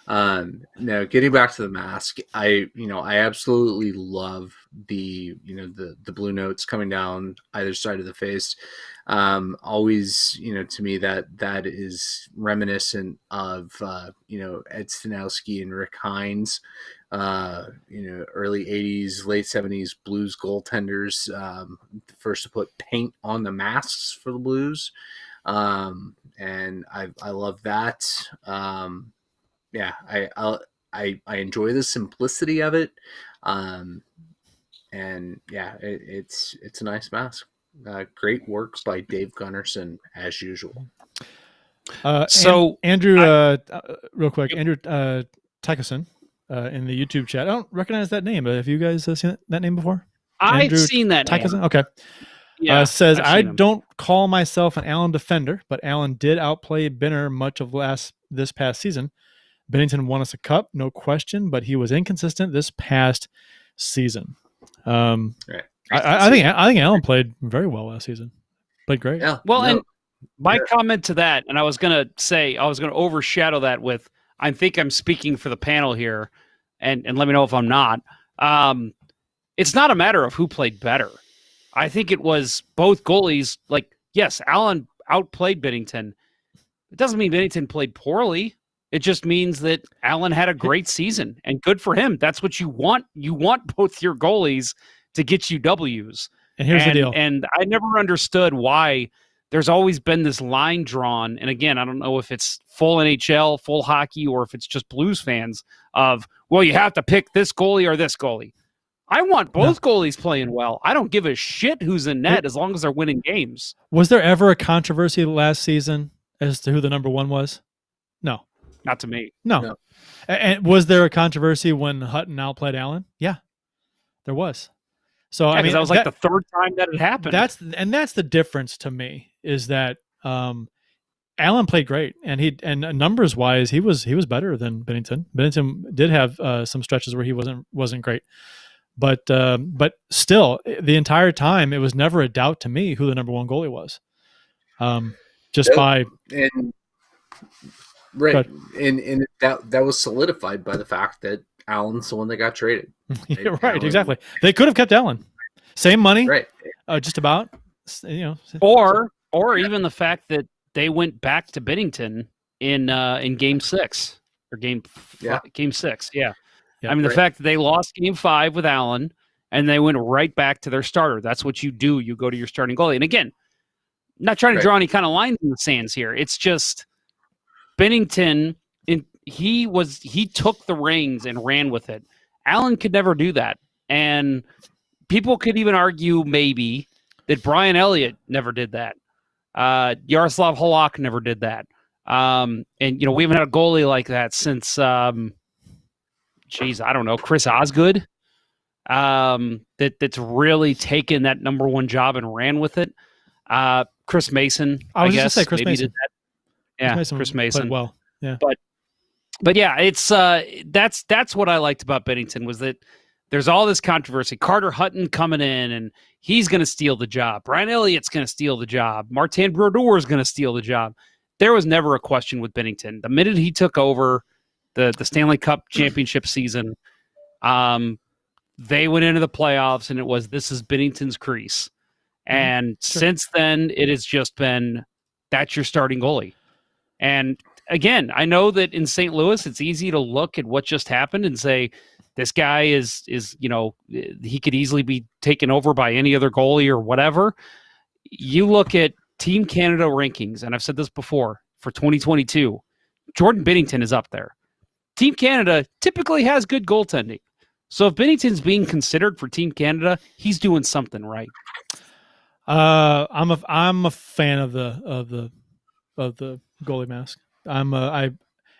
Now getting back to the mask, I absolutely love the blue notes coming down either side of the face. Always, to me that is reminiscent of Ed Stanowski and Rick Hines, early 80s, late 70s Blues goaltenders, the first to put paint on the masks for the Blues. And I love that. Yeah, I enjoy the simplicity of it, and yeah, it's a nice mask. Great work by Dave Gunnarsson as usual. Andrew, real quick, Andrew Tykeson in the YouTube chat. I don't recognize that name, but have you guys seen that name before? I've seen that name. Tykeson? Okay. Yeah, says, I've I seen him. don't call myself an Allen defender, but Allen did outplay Binner much of this past season. Bennington won us a cup, no question, but he was inconsistent this past season. Right. I think Allen played very well last season. Played great. Yeah. Well, and my comment to that, and I was going to overshadow that with, I think I'm speaking for the panel here, and let me know if I'm not. It's not a matter of who played better. I think it was both goalies. Like, yes, Allen outplayed Bennington. It doesn't mean Bennington played poorly. It just means that Allen had a great season, and good for him. That's what you want. You want both your goalies to get you W's. And here's the deal. And I never understood why there's always been this line drawn. And again, I don't know if it's full NHL, full hockey, or if it's just Blues fans of, well, you have to pick this goalie or this goalie. I want both goalies playing well. I don't give a shit who's in net as long as they're winning games. Was there ever a controversy last season as to who the number one was? No. Not to me. No. And was there a controversy when Hutton outplayed Allen? Yeah, there was. So I mean, that was like the third time that it happened. That's the difference to me, is that Allen played great, and numbers wise, he was better than Bennington. Bennington did have some stretches where he wasn't great, but still, the entire time it was never a doubt to me who the number one goalie was. Right, and that was solidified by the fact that Allen's the one that got traded. Yeah, right, Allen, exactly. They could have kept Allen, same money, right? Just about, or even the fact that they went back to Bennington in Game 6 or Game 6. Yeah, I mean the fact that they lost Game 5 with Allen and they went right back to their starter. That's what you do. You go to your starting goalie. And again, I'm not trying to draw any kind of lines in the sands here. It's just Bennington, he took the reins and ran with it. Allen could never do that. And people could even argue maybe that Brian Elliott never did that. Yaroslav Halak never did that. And, we haven't had a goalie like that since, I don't know, Chris Osgood, that's really taken that number one job and ran with it. Chris Mason, I guess. Just say Chris Mason. Did that. Yeah, Chris Mason. Well, yeah. But yeah, it's that's what I liked about Bennington, was that there's all this controversy. Carter Hutton coming in and he's going to steal the job. Brian Elliott's going to steal the job. Martin Brodeur is going to steal the job. There was never a question with Bennington. The minute he took over the Stanley Cup championship season, they went into the playoffs and this is Bennington's crease. And since then, it has just been, that's your starting goalie. And again, I know that in St. Louis, it's easy to look at what just happened and say, this guy is he could easily be taken over by any other goalie or whatever. You look at Team Canada rankings, and I've said this before, for 2022, Jordan Binnington is up there. Team Canada typically has good goaltending. So if Binnington's being considered for Team Canada, he's doing something right. I'm a fan of the goalie mask.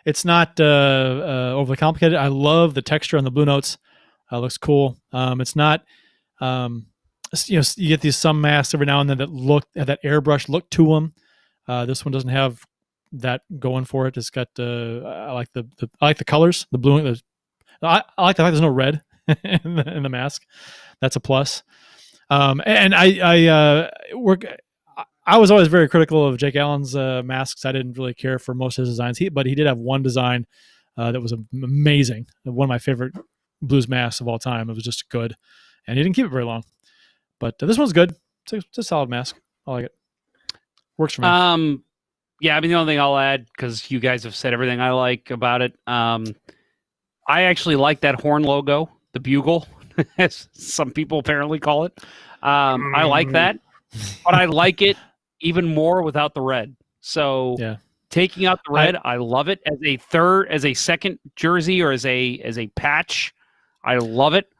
It's not overly complicated. I love the texture on the blue notes. Looks cool. It's not you get these some masks every now and then that have that airbrush look to them. This one doesn't have that going for it. It's got I like the colors, the blue. I like the fact there's no red in the mask. That's a plus. And I was always very critical of Jake Allen's masks. I didn't really care for most of his designs. But he did have one design that was amazing. One of my favorite Blues masks of all time. It was just good, and he didn't keep it very long. But this one's good. It's a solid mask. I like it. Works for me. Yeah, I mean, the only thing I'll add, because you guys have said everything I like about it, I actually like that horn logo, the bugle, as some people apparently call it. I like that, but I like it even more without the red. So taking out the red, I love it as a second jersey or as a patch. I love it.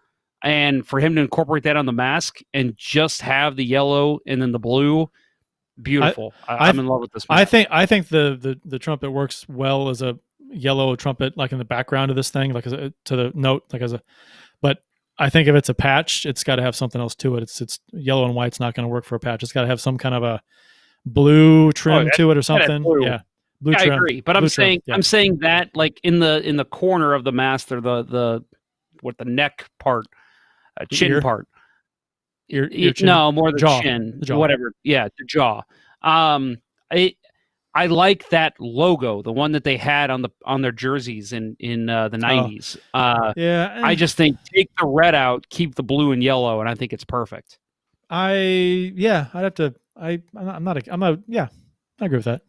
And for him to incorporate that on the mask and just have the yellow and then the blue, beautiful. I'm in love with this mask. I think the trumpet works well as a yellow trumpet, like in the background of this thing, like to the note, but I think if it's a patch, it's got to have something else to it. It's yellow and white's not going to work for a patch. It's got to have some kind of a blue trim to it or something. Blue yeah, trim. I agree. But I'm saying that like in the corner of the mask, or the neck part, chin part. Ear chin? No, more the jaw. chin, the jaw. whatever. Yeah, the jaw. I like that logo, the one that they had on their jerseys in the 90s. I just think take the red out, keep the blue and yellow, and I think it's perfect. I agree with that.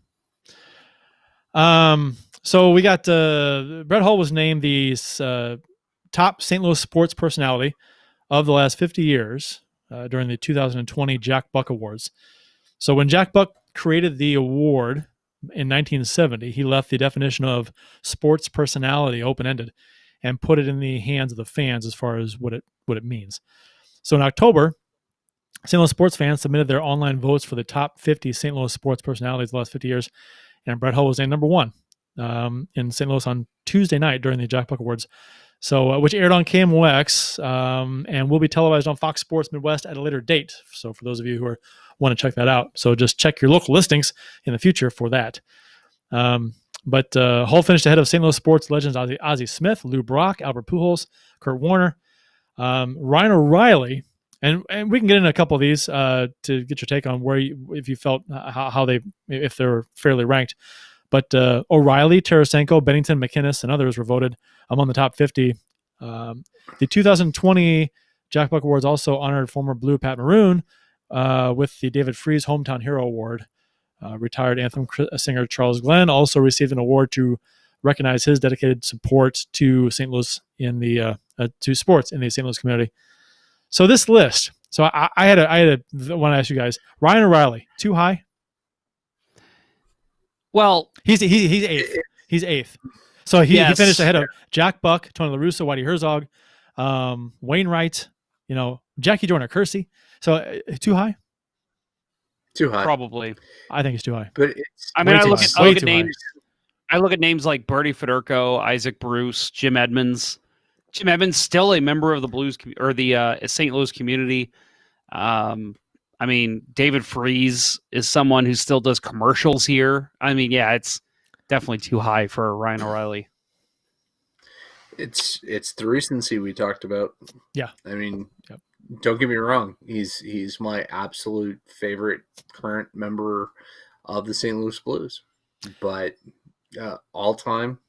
So we got Brett Hull was named the top St. Louis sports personality of the last 50 years during the 2020 Jack Buck Awards. So when Jack Buck created the award in 1970, he left the definition of sports personality open-ended and put it in the hands of the fans as far as what it means. So in October, St. Louis sports fans submitted their online votes for the top 50 St. Louis sports personalities of the last 50 years, and Brett Hull was named number one in St. Louis on Tuesday night during the Jack Buck Awards, so which aired on KMOX and will be televised on Fox Sports Midwest at a later date. So for those of you who want to check that out, so just check your local listings in the future for that. But Hull finished ahead of St. Louis sports legends Ozzie Smith, Lou Brock, Albert Pujols, Curt Warner, Ryan O'Reilly, and we can get into a couple of these to get your take on if you felt if they were fairly ranked. But O'Reilly, Tarasenko, Bennington, McInnes, and others were voted among the top 50. The 2020 Jack Buck Awards also honored former Blue Pat Maroon with the David Freese Hometown Hero Award. Retired anthem singer Charles Glenn also received an award to recognize his dedicated support to St. Louis to sports in the St. Louis community. So this list. So I had want to ask you guys. Ryan O'Reilly, too high? He's eighth. He's eighth. So he finished ahead of Jack Buck, Tony La Russa, Whitey Herzog, Wainwright, Jackie Joyner-Kersee. So too high? Too high. Probably. I think it's too high. But I look at names. I look at names like Bertie Federko, Isaac Bruce, Jim Edmonds. Jim Edmonds still a member of the Blues or the St. Louis community. David Freese is someone who still does commercials here. It's definitely too high for Ryan O'Reilly. It's the recency we talked about. Yeah. Yep. Don't get me wrong. He's my absolute favorite current member of the St. Louis Blues. But all time,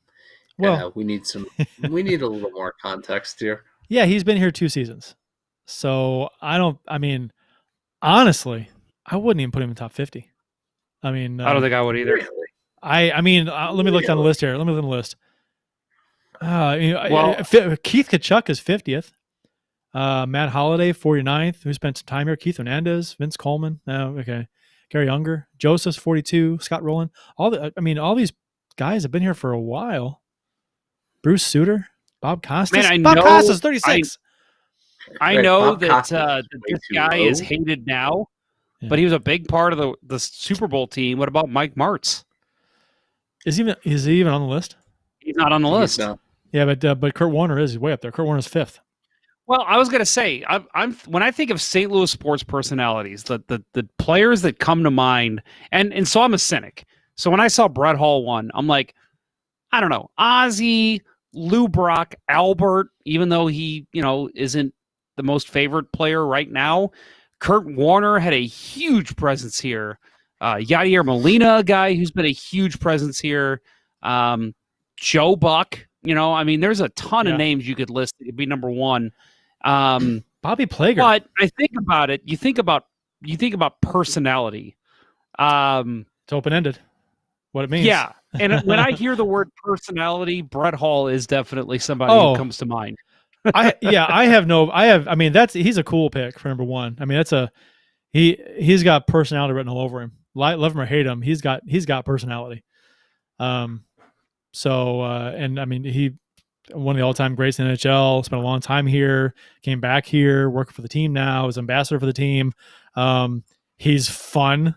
we need a little more context here. Yeah, he's been here 2 seasons. So honestly, I wouldn't even put him in top 50. I don't think I would either. Really? Let me look down the list here. Let me look on the list. Keith Kachuk is 50th. Matt Holliday, 49th, who spent some time here. Keith Hernandez, Vince Coleman. Okay. Gary Unger, Joseph's 42, Scott Rowland. All these guys have been here for a while. Bruce Sutter, Bob Costas. Man, I Bob know- Costas, 36. I Right, know Bob that Costas that is way this too guy low. is hated now, Yeah. but he was a big part of the Super Bowl team. What about Mike Martz? Is he even on the list? He's not on the He's list. not. Yeah, but Kurt Warner is way up there. Kurt Warner's 5th. Well, I was gonna say, I'm when I think of St. Louis sports personalities, the players that come to mind, and so I'm a cynic. So when I saw Brett Hall won, I'm like, I don't know, Ozzie, Lou Brock, Albert, even though he isn't the most favorite player right now. Kurt Warner had a huge presence here. Yadier Molina, a guy who's been a huge presence here. Joe Buck, I mean, there's a ton Yeah. of names you could list that could be number one. Bobby Plager. But I think about it. You think about personality. It's open-ended. What it means. Yeah, and when I hear the word personality, Brett Hall is definitely somebody Oh. who comes to mind. He's a cool pick for number one. I mean, he's got personality written all over him. Love him or hate him, he's got personality. And I mean, he one of the all-time greats in the NHL, spent a long time here, came back here, working for the team now, is ambassador for the team. He's fun.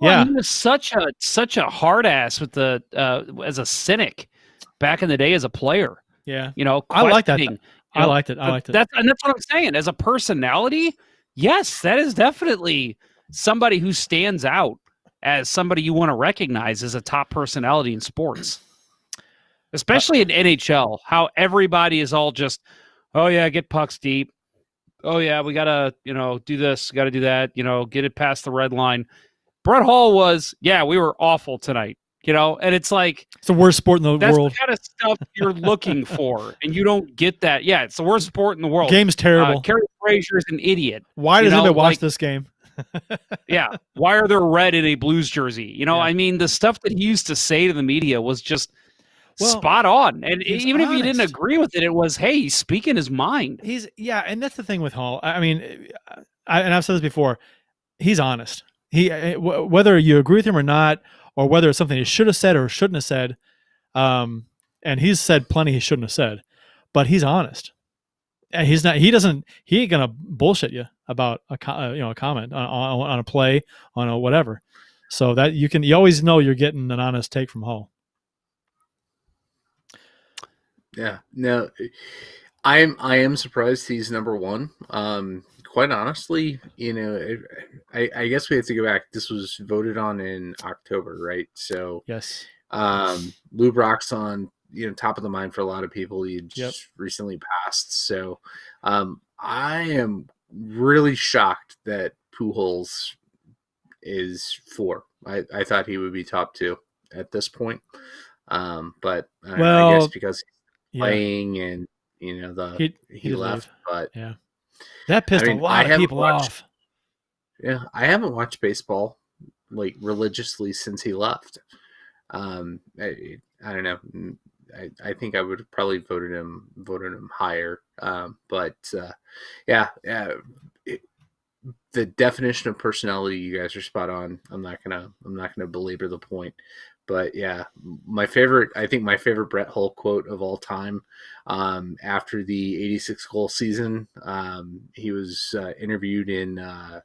Yeah. He was such a hard ass with as a cynic back in the day as a player. Yeah. I like that. questioning, I liked it. That's what I'm saying. As a personality, yes, that is definitely somebody who stands out as somebody you want to recognize as a top personality in sports. Especially in NHL, how everybody is all just, oh yeah, get pucks deep. Oh yeah, we gotta, do this, gotta do that, get it past the red line. Brett Hall was, yeah, we were awful tonight, and it's like it's the worst sport in the that's world. the kind of stuff you're looking for, and you don't get that. Yeah, it's the worst sport in the world. Game's terrible. Kerry Frazier's an idiot. Why does anybody watch this game? Yeah, why are there red in a Blues jersey? Yeah. I mean, the stuff that he used to say to the media was just spot on. And even if you didn't agree with it, it was, hey, he's speaking his mind. And that's the thing with Hall. I mean, and I've said this before, he's honest. Whether you agree with him or not, or whether it's something he should have said or shouldn't have said, and he's said plenty he shouldn't have said, but he's honest. And he ain't gonna bullshit you about a comment on a play, on a whatever. So that you always know you're getting an honest take from Hall. Yeah, no, I am surprised he's number one. Quite honestly, I guess we have to go back. This was voted on in October, right? So yes, Lou Brock's on top of the mind for a lot of people. He just Yep. recently passed, so I am really shocked that Pujols is 4. I thought he would be top 2 at this point, but I guess because playing and he left, leave. but yeah, that pissed a lot of people off. Yeah, I haven't watched baseball like religiously since he left. I don't know. I think I would have probably voted him higher. The definition of personality, you guys are spot on. I'm not gonna belabor the point. But yeah, my favorite Brett Hull quote of all time, after the 86 goal season, he was interviewed in the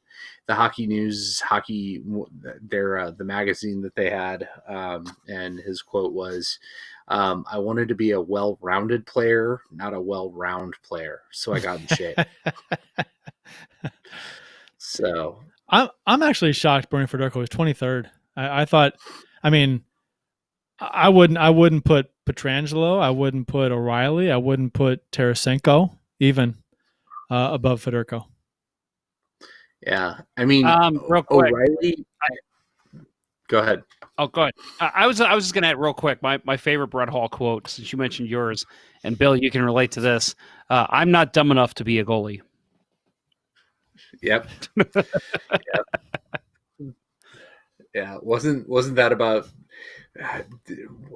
Hockey News, the magazine that they had, and his quote was, "I wanted to be a well-rounded player, not a well-round player, so I got in shape." So I'm actually shocked Bernie Federico was 23rd. I thought, I mean, I wouldn't put Pietrangelo, I wouldn't put O'Reilly, I wouldn't put Tarasenko even above Federico. Yeah, I mean, real quick, O'Reilly. Go ahead. Oh, go ahead. I was just going to add real quick my favorite Brett Hall quote, since you mentioned yours, and Bill, you can relate to this. I'm not dumb enough to be a goalie. Yep. Yep. Yeah. Wasn't that about?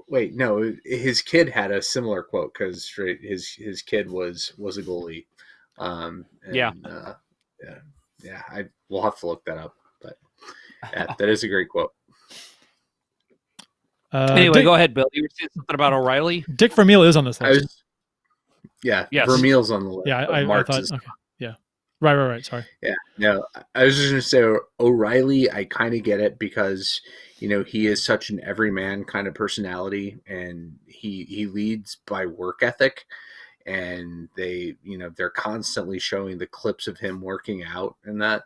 Wait, no. His kid had a similar quote because his kid was a goalie. Yeah. We'll have to look that up, but yeah, that is a great quote. Anyway, go ahead, Bill. You were saying something about O'Reilly? Dick Vermeil is on this list. Yes. Vermeil's on the list. Yeah, I thought. Okay. Yeah. Right. Sorry. Yeah. No, I was just going to say O'Reilly, I kind of get it because, he is such an everyman kind of personality, and he leads by work ethic. And they're constantly showing the clips of him working out, and that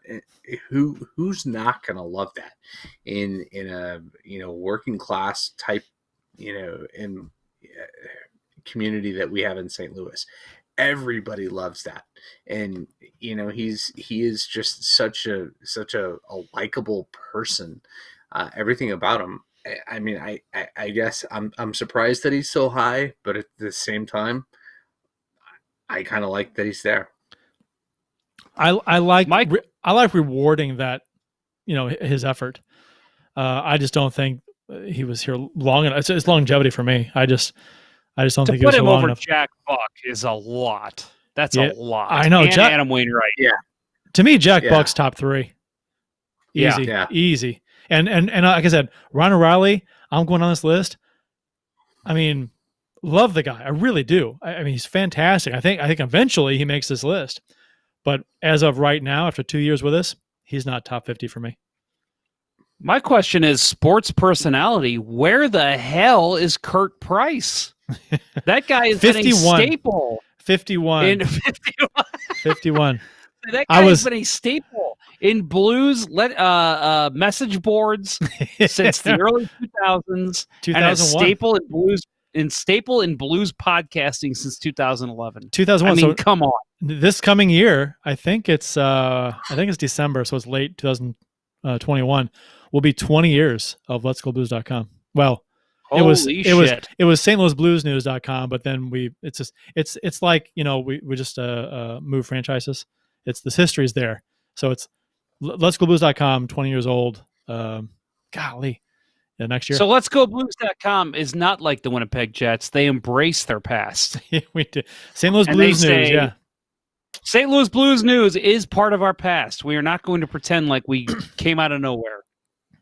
who's not going to love that in a working class type in community that we have in St. Louis. Everybody loves that, and he is just such a likable person. Everything about him. I mean, I guess I'm surprised that he's so high, but at the same time, I kind of like that he's there. I like rewarding that, his effort. I just don't think he was here long enough. It's longevity for me. I just don't think he was here long enough. To put him over Jack Buck is a lot. That's a lot. I know. And Adam Wainwright. Yeah. To me, Jack Buck's top 3. Easy. Yeah. Easy. And like I said, Ron O'Reilly, I'm going on this list. I mean, love the guy. I really do. I mean, he's fantastic. I think eventually he makes this list. But as of right now, after 2 years with us, he's not top 50 for me. My question is, sports personality, where the hell is Curt Price? That guy is 51. A staple. 51. 51. That guy has been a staple in blues message boards since the early 2000s. 2001. And a staple in blues podcasting since 2011. 2001. I mean, come on. This coming year, I think it's December, so it's late 2021. Will be 20 years of Let's Go Blues.com. Well, it was stlouisbluesnews.com, but then it's like, we just move franchises. It's this history is there. So it's Let's Go Blues.com, 20 years old. Golly. Yeah, next year. So Let's Go Blues.com is not like the Winnipeg Jets. They embrace their past. We do. St. Louis Blues News, yeah. St. Louis Blues News is part of our past. We are not going to pretend like we came out of nowhere.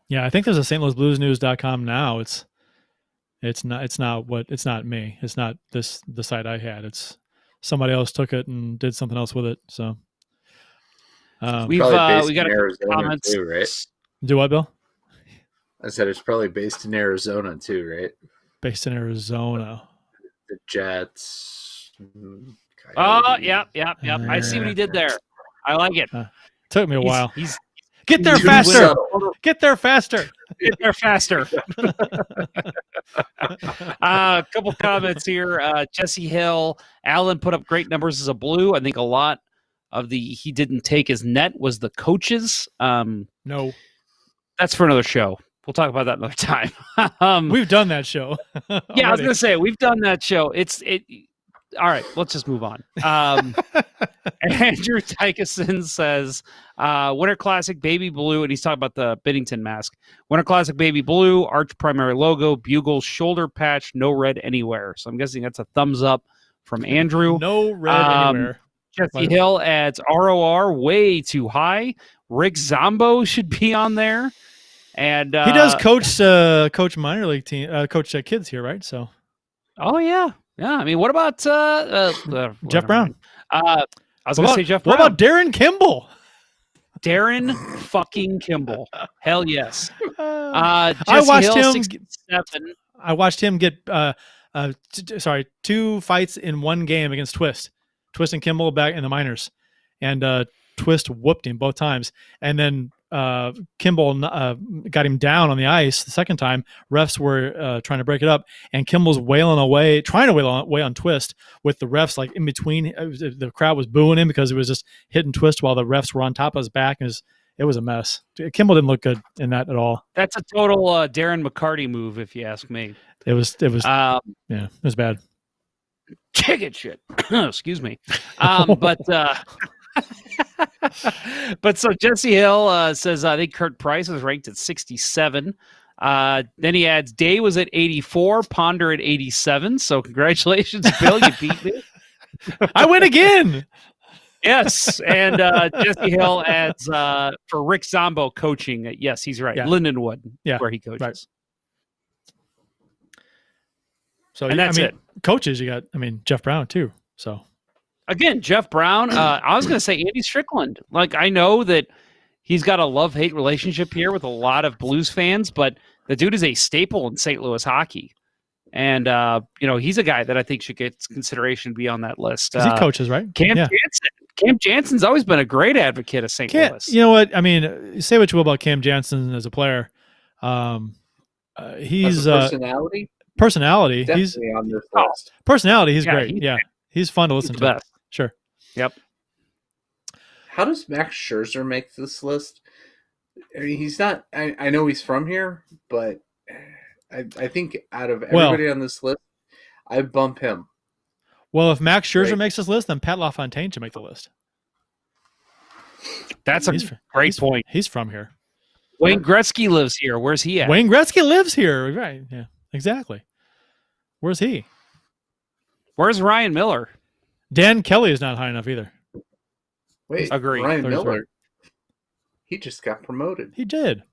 Yeah, I think there's a stlouisbluesnews.com now. It's not me. It's not the site I had. It's somebody else took it and did something else with it. So we got a couple comments too, right? Do what, Bill? I said it's probably based in Arizona too, right? Based in Arizona. The Jets. Oh, yep. I see what he did there. I like it. Took me a while. Get there faster. Get there faster. Get there faster. A couple comments here. Jesse Hill. Allen put up great numbers as a Blue. I think a lot of he didn't take his net was the coaches. No. That's for another show. We'll talk about that another time. We've done that show. Yeah, I was going to say, we've done that show. All right, let's just move on. Andrew Tykeson says, Winter Classic Baby Blue, and he's talking about the Binnington mask. Winter Classic Baby Blue, arch primary logo, bugle, shoulder patch, no red anywhere. So I'm guessing that's a thumbs up from Andrew. No red anywhere. Jesse Hill adds ROR way too high. Rick Zombo should be on there. And he does coach minor league team, coach kids here, right? So. Oh, yeah. Yeah, I mean, what about Jeff Brown? I was going to say Jeff Brown. What about Darren Kimball? Darren fucking Kimball. Hell yes. I watched him get 2 fights in one game against Twist and Kimball back in the minors, and Twist whooped him both times, and then Kimball got him down on the ice the second time. Refs were trying to break it up, and Kimball's trying to wail away on Twist with the refs like in between. The crowd was booing him because it was just hitting Twist while the refs were on top of his back. It was a mess. Kimball didn't look good in that at all. That's a total Darren McCarty move, if you ask me. It was it was bad. Chicken shit. Excuse me. But so Jesse Hill says, I think Curt Price was ranked at 67. Then he adds, Day was at 84, Ponder at 87. So congratulations, Bill. You beat me. I win again. Yes. And Jesse Hill adds for Rick Zombo coaching. Yes, he's right. Yeah. Lindenwood, where he coaches. Right. So And that's it. Coaches, you got, Jeff Brown too. So Again, Jeff Brown. I was going to say Andy Strickland. Like, I know that he's got a love-hate relationship here with a lot of Blues fans, but the dude is a staple in St. Louis hockey. And, he's a guy that I think should get consideration to be on that list. he coaches, right? Cam Jansen's always been a great advocate of St. Louis. You know what? Say what you will about Cam Jansen as a player. He's As a personality. Personality. Definitely He's on this list. personality. He's great. He's fun to listen to. Best. Sure. Yep. How does Max Scherzer make this list? He's not. I know he's from here, but I think out of everybody on this list, I bump him. Well, if Max Scherzer makes this list, then Pat LaFontaine should make the list. That's a great point. He's from here. Wayne Gretzky lives here. Where's he at? Wayne Gretzky lives here. Right. Yeah, exactly. Where's he? Where's Ryan Miller? Dan Kelly is not high enough either. Wait, Agreed. Ryan Miller, he just got promoted. He did.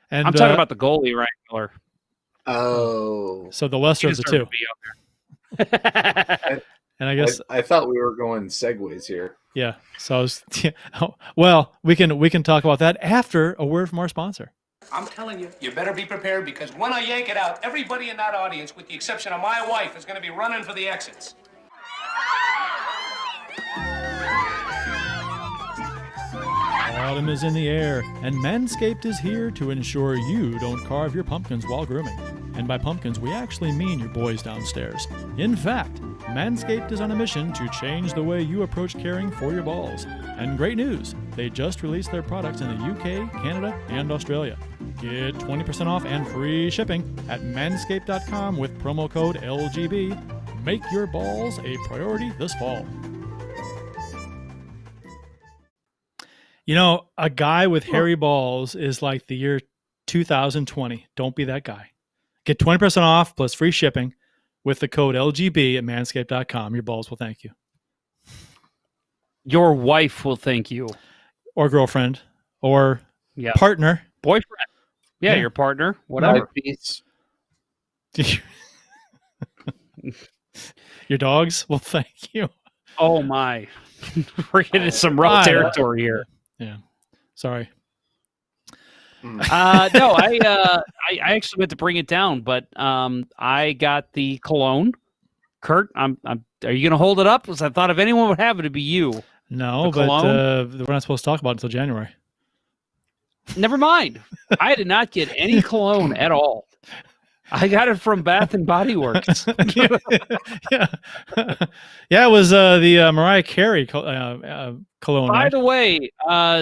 And I'm talking about the goalie, Ryan Miller. Oh. So the lesser of the two. And I guess I thought we were going segues here. Yeah. So well, we can talk about that after a word from our sponsor. I'm telling you, you better be prepared because when I yank it out, everybody in that audience, with the exception of my wife, is going to be running for the exits. Autumn is in the air, and Manscaped is here to ensure you don't carve your pumpkins while grooming. And by pumpkins, we actually mean your boys downstairs. In fact, Manscaped is on a mission to change the way you approach caring for your balls. And great news, they just released their products in the UK, Canada, and Australia. Get 20% off and free shipping at manscaped.com with promo code LGB. Make your balls a priority this fall. You know, a guy with hairy balls is like the year 2020. Don't be that guy. Get 20% off plus free shipping with the code LGB at manscaped.com. Your balls will thank you. Your wife will thank you. Or girlfriend. Or partner. Boyfriend. Yeah, your partner. Whatever. Your dogs will thank you. Oh, my. We're getting some rough territory here. Yeah. Sorry. No, I actually meant to bring it down, but I got the cologne. Curt, are you going to hold it up? Because I thought if anyone would have it, it'd be you. No, but we're not supposed to talk about it until January. Never mind. I did not get any cologne at all. I got it from Bath and Body Works. Yeah, it was the Mariah Carey cologne. By the way,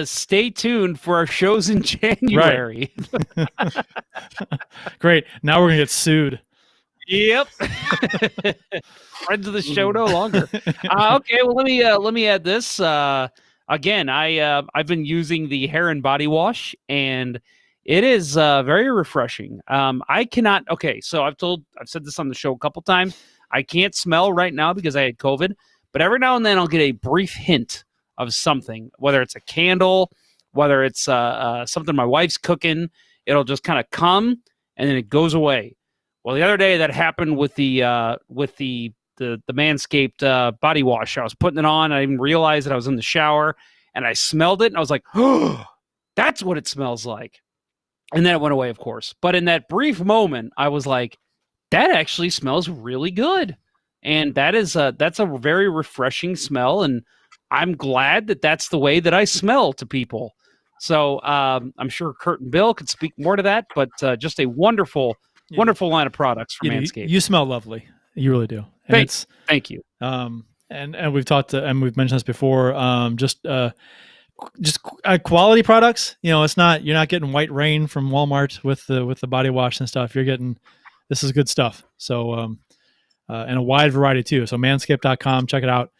stay tuned for our shows in January. Right. Great. Now we're gonna get sued. Yep. Friends of the show no longer. Okay, well let me add this. Again, I've been using the hair and body wash, and it is very refreshing. I cannot. Okay, so I've said this on the show a couple times. I can't smell right now because I had COVID, but every now and then I'll get a brief hint of something, whether it's a candle, whether it's something my wife's cooking. It'll just kind of come and then it goes away. Well, the other day that happened with the Manscaped body wash. I was putting it on. I didn't realize that I was in the shower, and I smelled it, and I was like, "Oh, that's what it smells like." And then it went away, of course. But in that brief moment, I was like, "That actually smells really good," and that's a very refreshing smell, and I'm glad that that's the way that I smell to people. So I'm sure Curt and Bill could speak more to that, but just a wonderful line of products from Manscaped. You smell lovely. You really do. And thank you. And we've talked to, and we've mentioned this before. Just quality products. You know, you're not getting white rain from Walmart with the body wash and stuff. This is good stuff. So, and a wide variety too. So manscaped.com, check it out.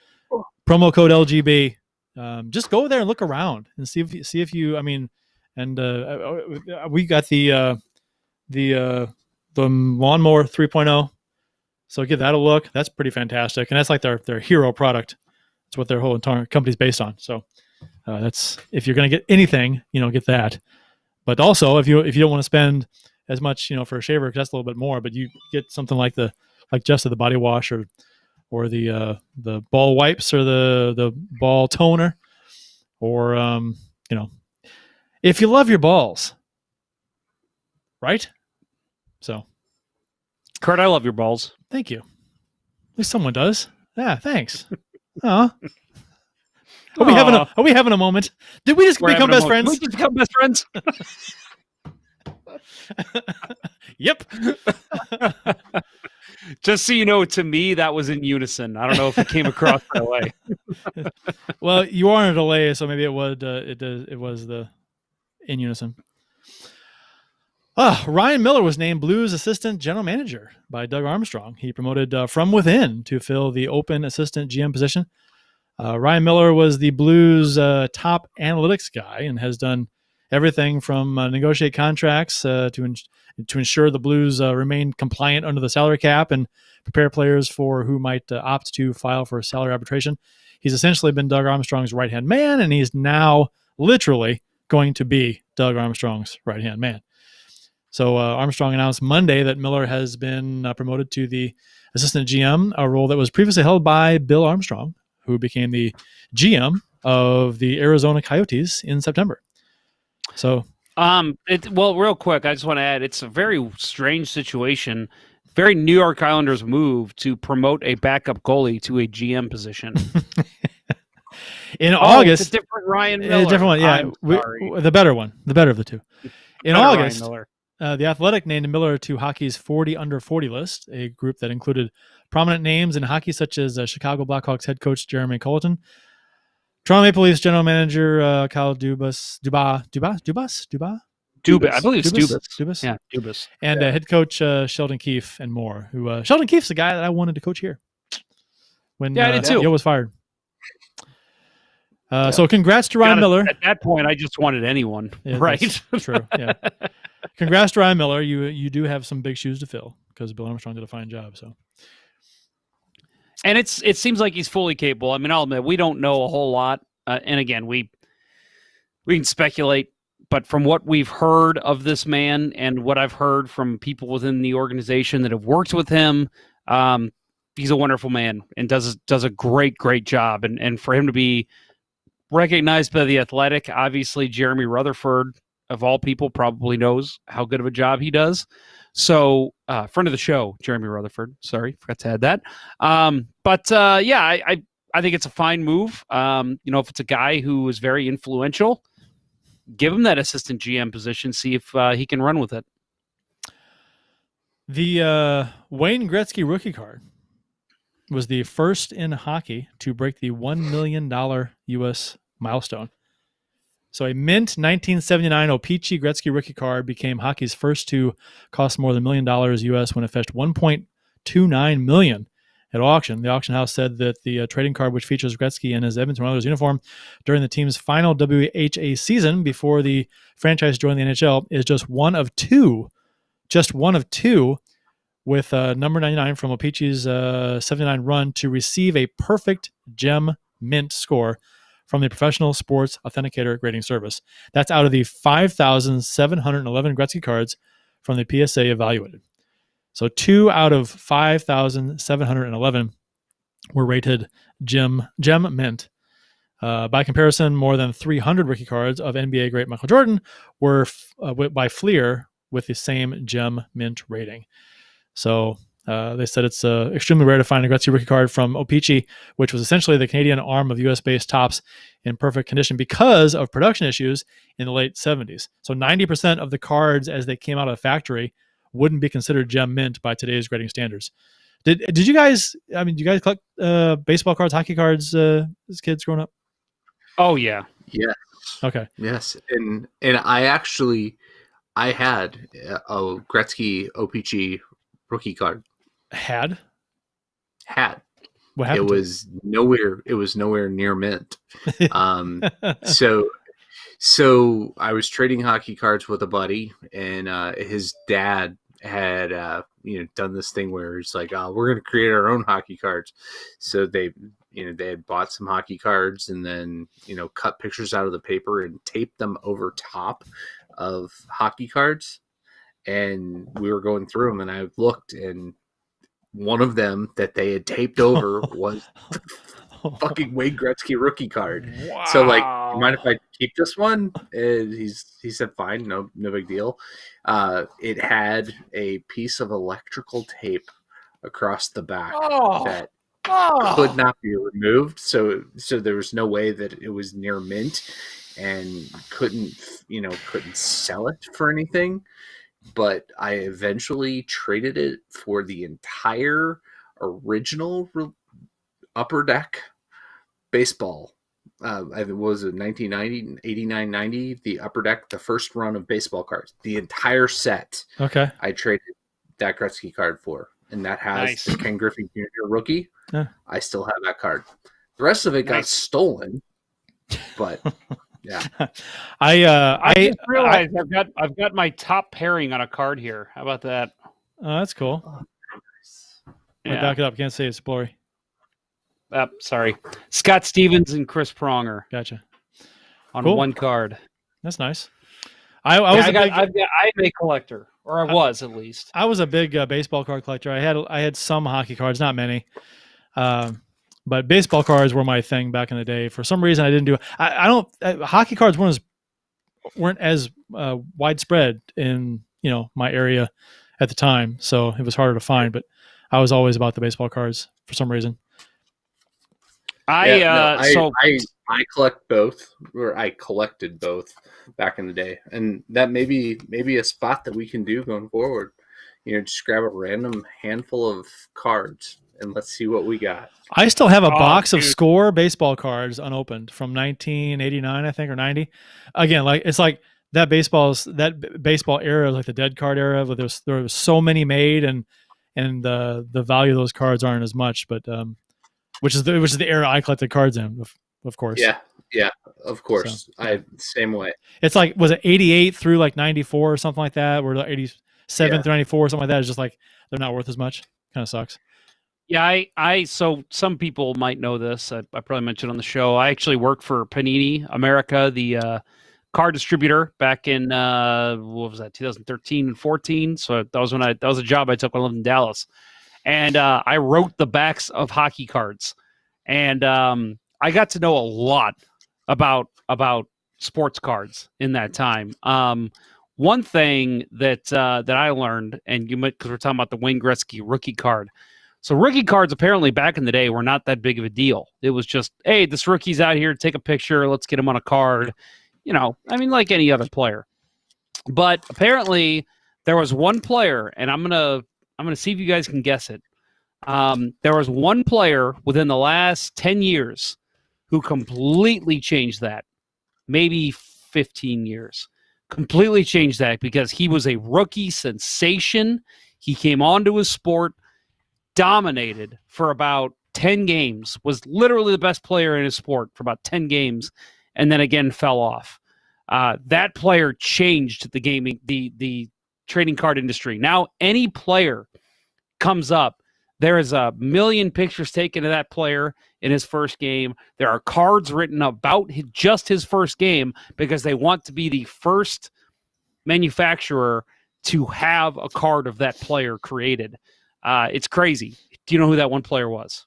Promo code LGB. Just go there and look around and see if you. I mean, and we got the lawnmower 3.0. So give that a look. That's pretty fantastic, and that's like their hero product. That's what their whole entire company's based on. So that's, if you're going to get anything, get that. But also, if you don't want to spend as much, for a shaver, because that's a little bit more. But you get something like the like just the body wash or the ball wipes or the ball toner, or if you love your balls, right? So, Curt, I love your balls. thank you. At least someone does. Yeah, thanks. Are we having a moment? Did we just We're become having a best moment. friends? We just become best friends. Yep. Just so you know, to me, that was in unison. I don't know if it came across that way. Well, you are in a delay, so maybe it was the in unison. Ryan Miller was named Blues assistant general manager by Doug Armstrong. He promoted from within to fill the open assistant GM position. Ryan Miller was the Blues top analytics guy and has done everything from negotiate contracts to ensure the Blues remain compliant under the salary cap and prepare players for who might opt to file for salary arbitration. He's essentially been Doug Armstrong's right-hand man, and he's now literally going to be Doug Armstrong's right-hand man. So Armstrong announced Monday that Miller has been promoted to the assistant GM, a role that was previously held by Bill Armstrong, who became the GM of the Arizona Coyotes in September. So, real quick, I just want to add, it's a very strange situation. Very New York Islanders move to promote a backup goalie to a GM position. In August, it's a different Ryan Miller. A different one, yeah. The better one, the better of the two. In August, The Athletic named Miller to hockey's 40 under 40 list, a group that included prominent names in hockey such as Chicago Blackhawks head coach Jeremy Colleton, Toronto Maple Leafs general manager Kyle Dubas. I believe it's Dubas. Yeah, Dubas. And head coach Sheldon Keefe and more. Who Sheldon Keefe's the guy that I wanted to coach here when I did too. Yo was fired. So congrats to Ryan Miller. At that point, I just wanted anyone, right? True. Yeah. Congrats to Ryan Miller. You do have some big shoes to fill because Bill Armstrong did a fine job. So, and it seems like he's fully capable. I mean, I'll admit we don't know a whole lot, and again, we can speculate. But from what we've heard of this man and what I've heard from people within the organization that have worked with him, he's a wonderful man and does a great job. And for him to be recognized by the Athletic, obviously Jeremy Rutherford, of all people, probably knows how good of a job he does. So, friend of the show, Jeremy Rutherford. Sorry, forgot to add that. I think it's a fine move. If it's a guy who is very influential, give him that assistant GM position, see if he can run with it. The Wayne Gretzky rookie card was the first in hockey to break the $1 million U.S. milestone. So a mint 1979 O-Pee-Chee Gretzky rookie card became hockey's first to cost more than $1 million U.S. when it fetched $1.29 million at auction. The auction house said that the trading card, which features Gretzky in his Edmonton Oilers uniform during the team's final WHA season before the franchise joined the NHL, is just one of two with number 99 from O-Pee-Chee's 79 run to receive a perfect gem mint score from the Professional Sports Authenticator grading service. That's out of the 5,711 Gretzky cards from the PSA evaluated. So 2 out of 5,711 were rated gem mint. By comparison, more than 300 rookie cards of NBA great Michael Jordan were by Fleer with the same gem mint rating. So they said it's extremely rare to find a Gretzky rookie card from O-Pee-Chee, which was essentially the Canadian arm of US-based Topps, in perfect condition because of production issues in the late 70s. So 90% of the cards as they came out of the factory wouldn't be considered gem mint by today's grading standards. Did you guys, do you guys collect baseball cards, hockey cards as kids growing up? Oh, yeah. Yes. Okay. Yes. And I had a Gretzky O-Pee-Chee rookie card. Had. What happened? It was nowhere near mint. So I was trading hockey cards with a buddy, and his dad had done this thing where it's like, we're going to create our own hockey cards. So they had bought some hockey cards and then cut pictures out of the paper and taped them over top of hockey cards. And we were going through them, and I looked, and one of them that they had taped over was fucking Wayne Gretzky rookie card. Wow. So like, you mind if I keep this one? And he said, fine, no big deal. It had a piece of electrical tape across the back that could not be removed. So there was no way that it was near mint and couldn't sell it for anything. But I eventually traded it for the entire original Upper Deck baseball. It was a 1990, 89, 90, the Upper Deck, the first run of baseball cards. The entire set. Okay. I traded that Gretzky card for. And that has the Ken Griffey Jr. rookie. Yeah. I still have that card. The rest of it got stolen. But yeah. I just realized I've got my top pairing on a card here. How about that? Oh, that's cool. Yeah. Back it up. Can't say it's blurry. Sorry. Scott Stevens and Chris Pronger Gotcha. on Cool. one card. That's nice. I'm a collector, or I was at least. I was a big baseball card collector. I had some hockey cards, not many, but baseball cards were my thing back in the day. For some reason, I didn't do. Hockey cards weren't as widespread in my area at the time, so it was harder to find. But I was always about the baseball cards for some reason. I collect both, or I collected both back in the day, and that may be a spot that we can do going forward. Just grab a random handful of cards and let's see what we got. I still have a box of Score baseball cards unopened from 1989, I think, or 90. Again, it's like that baseball era, like the dead card era, where there was so many made, and the value of those cards aren't as much, but which is the era I collected cards in, of course. Yeah, of course. So, same way. It's like, was it 88 through like 94 or something like that, or 87 through 94 or something like that? It's just like they're not worth as much. Kind of sucks. Yeah, so some people might know this. I probably mentioned on the show. I actually worked for Panini America, the card distributor, back in 2013 and 14. So that was a job I took when I lived in Dallas, and I wrote the backs of hockey cards, and I got to know a lot about sports cards in that time. One thing that I learned, and you might, because we're talking about the Wayne Gretzky rookie card. So rookie cards apparently back in the day were not that big of a deal. It was just, hey, this rookie's out here, take a picture, let's get him on a card. Like any other player. But apparently there was one player, and I'm gonna see if you guys can guess it. There was one player within the last 10 years who completely changed that. Maybe 15 years. Completely changed that because he was a rookie sensation. He came onto his sport, dominated for about 10 games, was literally the best player in his sport for about 10 games, and then again fell off. That player changed the gaming, the trading card industry. Now any player comes up, there is a million pictures taken of that player in his first game. There are cards written about just his first game because they want to be the first manufacturer to have a card of that player created. It's crazy. Do you know who that one player was?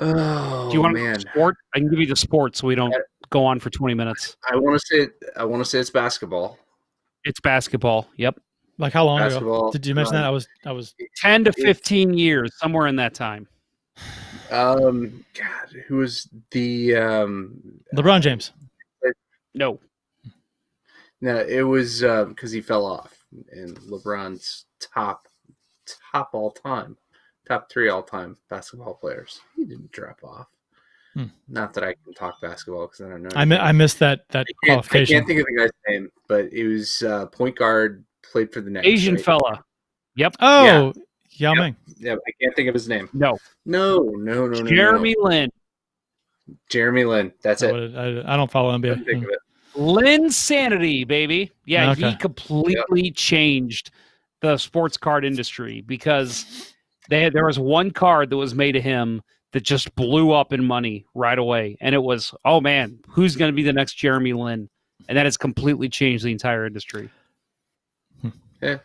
Oh, do you want to sport? I can give you the sport so we don't go on for 20 minutes. I want to say it's basketball. It's basketball. Yep. Like how long basketball, ago? Did you mention that? I was 10 to 15 years, somewhere in that time. God, who was the LeBron James? No, it was because he fell off, and LeBron's top three all time basketball players. He didn't drop off. Not that I can talk basketball because I don't know. I missed that qualification. I can't think of the guy's name, but it was point guard. Played for the Nets. Asian fella. Yep. Oh, Yao Ming. Yeah, I can't think of his name. No. Jeremy Lin. Jeremy Lin. That's it. I don't follow NBA. Couldn't think of it. Lin Sanity, baby. Yeah, okay. He completely changed the sports card industry because there was one card that was made of him that just blew up in money right away. And it was, oh man, who's going to be the next Jeremy Lin? And that has completely changed the entire industry. Yeah.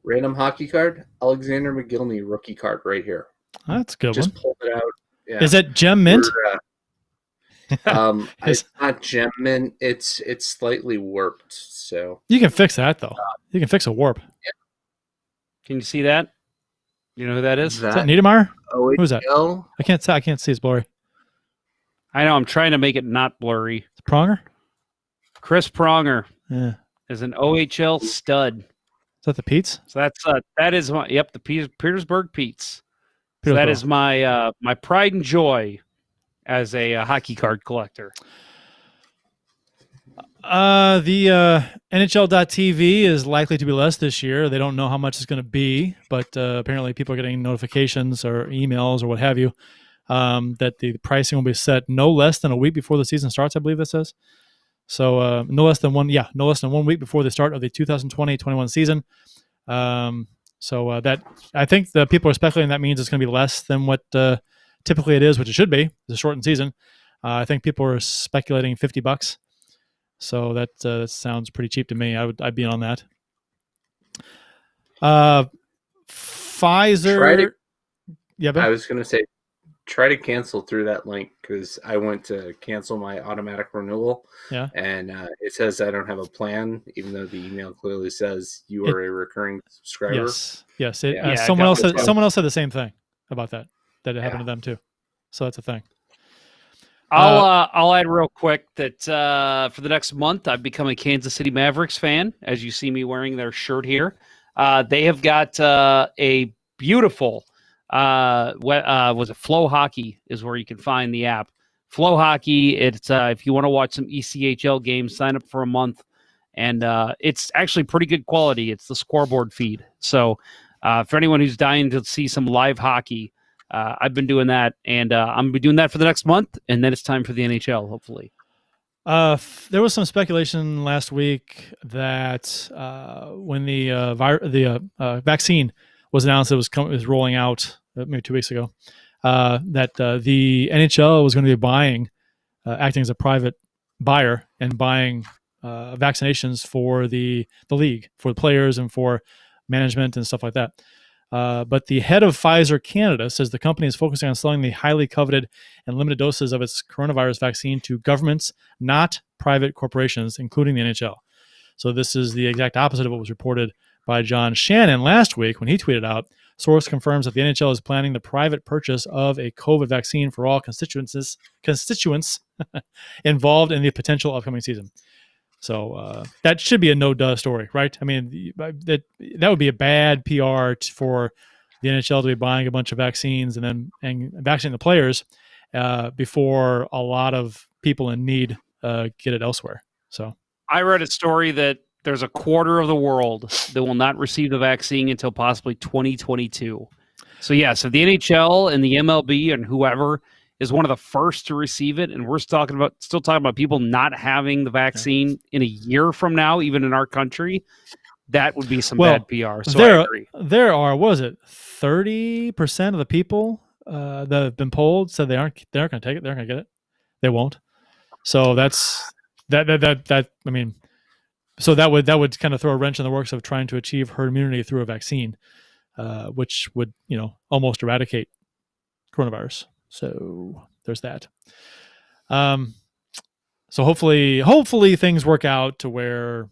Random hockey card, Alexander McGillney rookie card right here. That's a good Just one. pulled it out. Yeah. Is it gem mint? It's not gem mint. It's slightly warped. So You can fix that though. You can fix a warp. Can you see that? You know who that is? Is that Niedermeyer? OHL, Who's that? I can't see. I can't see. It's blurry. I know. I'm trying to make it not blurry. It's Pronger. Chris Pronger Yeah. is an OHL stud. Is that the Pete's? So that is my the Petersburg Pete's. So Petersburg. that is my my pride and joy as a hockey card collector. The NHL.tv is likely to be less this year. They don't know how much it's going to be, but apparently people are getting notifications or emails or what have you that the pricing will be set no less than a week before the season starts. I believe that says. So no less than 1 week before the start of the 2020-21 season. So that I think the people are speculating that means it's going to be less than what typically it is, which it should be. It's a shortened season. I think people are speculating $50. So that sounds pretty cheap to me. I'd be on that. Pfizer. I was going to say, try to cancel through that link because I went to cancel my automatic renewal. Yeah. And it says I don't have a plan, even though the email clearly says you are a recurring subscriber. Yes. Someone else said the same thing about that it happened to them too. So that's a thing. I'll add real quick that for the next month, I've become a Kansas City Mavericks fan, as you see me wearing their shirt here. They have got a beautiful, was it Flow Hockey is where you can find the app. Flow Hockey, it's if you want to watch some ECHL games, sign up for a month. And it's actually pretty good quality. It's the scoreboard feed. So for anyone who's dying to see some live hockey, I've been doing that, and I'm going to be doing that for the next month, and then it's time for the NHL, hopefully. There was some speculation last week that when the vaccine was announced, it was rolling out maybe 2 weeks ago, that the NHL was going to be acting as a private buyer and buying vaccinations for the league, for the players and for management and stuff like that. But the head of Pfizer Canada says the company is focusing on selling the highly coveted and limited doses of its coronavirus vaccine to governments, not private corporations, including the NHL. So this is the exact opposite of what was reported by John Shannon last week when he tweeted out, source confirms that the NHL is planning the private purchase of a COVID vaccine for all constituents involved in the potential upcoming season. So that should be a no-duh story, right? I mean, that would be a bad PR for the NHL to be buying a bunch of vaccines and vaccinating the players before a lot of people in need get it elsewhere. So I read a story that there's a quarter of the world that will not receive the vaccine until possibly 2022. So yes, if the NHL and the MLB and whoever is one of the first to receive it, and we're still talking about people not having the vaccine in a year from now, even in our country, that would be some bad PR. So I agree. There are, what is it, 30% of the people that have been polled said they're not going to take it. They're going to get it. They won't. So that's that. I mean, so that would kind of throw a wrench in the works of trying to achieve herd immunity through a vaccine, which would almost eradicate coronavirus. So there's that. So hopefully things work out to where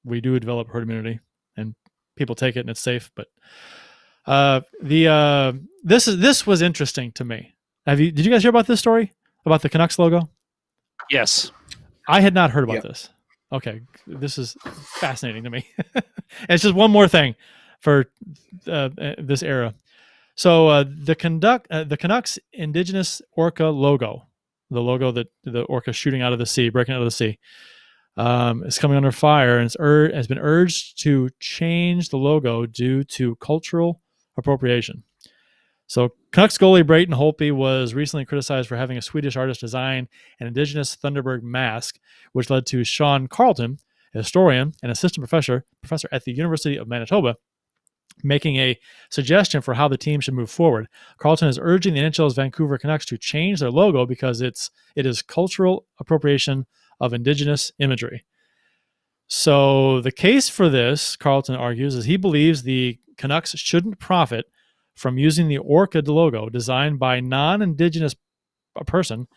we do develop herd immunity and people take it and it's safe. But this was interesting to me. Did you guys hear about this story about the Canucks logo? Yes. I had not heard about this. Okay, this is fascinating to me. It's just one more thing for this era. So the Canucks indigenous orca logo, the logo that the orca shooting out of the sea, breaking out of the sea, is coming under fire, and has been urged to change the logo due to cultural appropriation. So Canucks goalie Brayton Holtby was recently criticized for having a Swedish artist design an indigenous Thunderbird mask, which led to Sean Carlton, a historian and assistant professor at the University of Manitoba, making a suggestion for how the team should move forward. Carlton is urging the NHL's Vancouver Canucks to change their logo because it is cultural appropriation of indigenous imagery. So the case for this, Carlton argues, is he believes the Canucks shouldn't profit from using the Orca logo designed by non-Indigenous person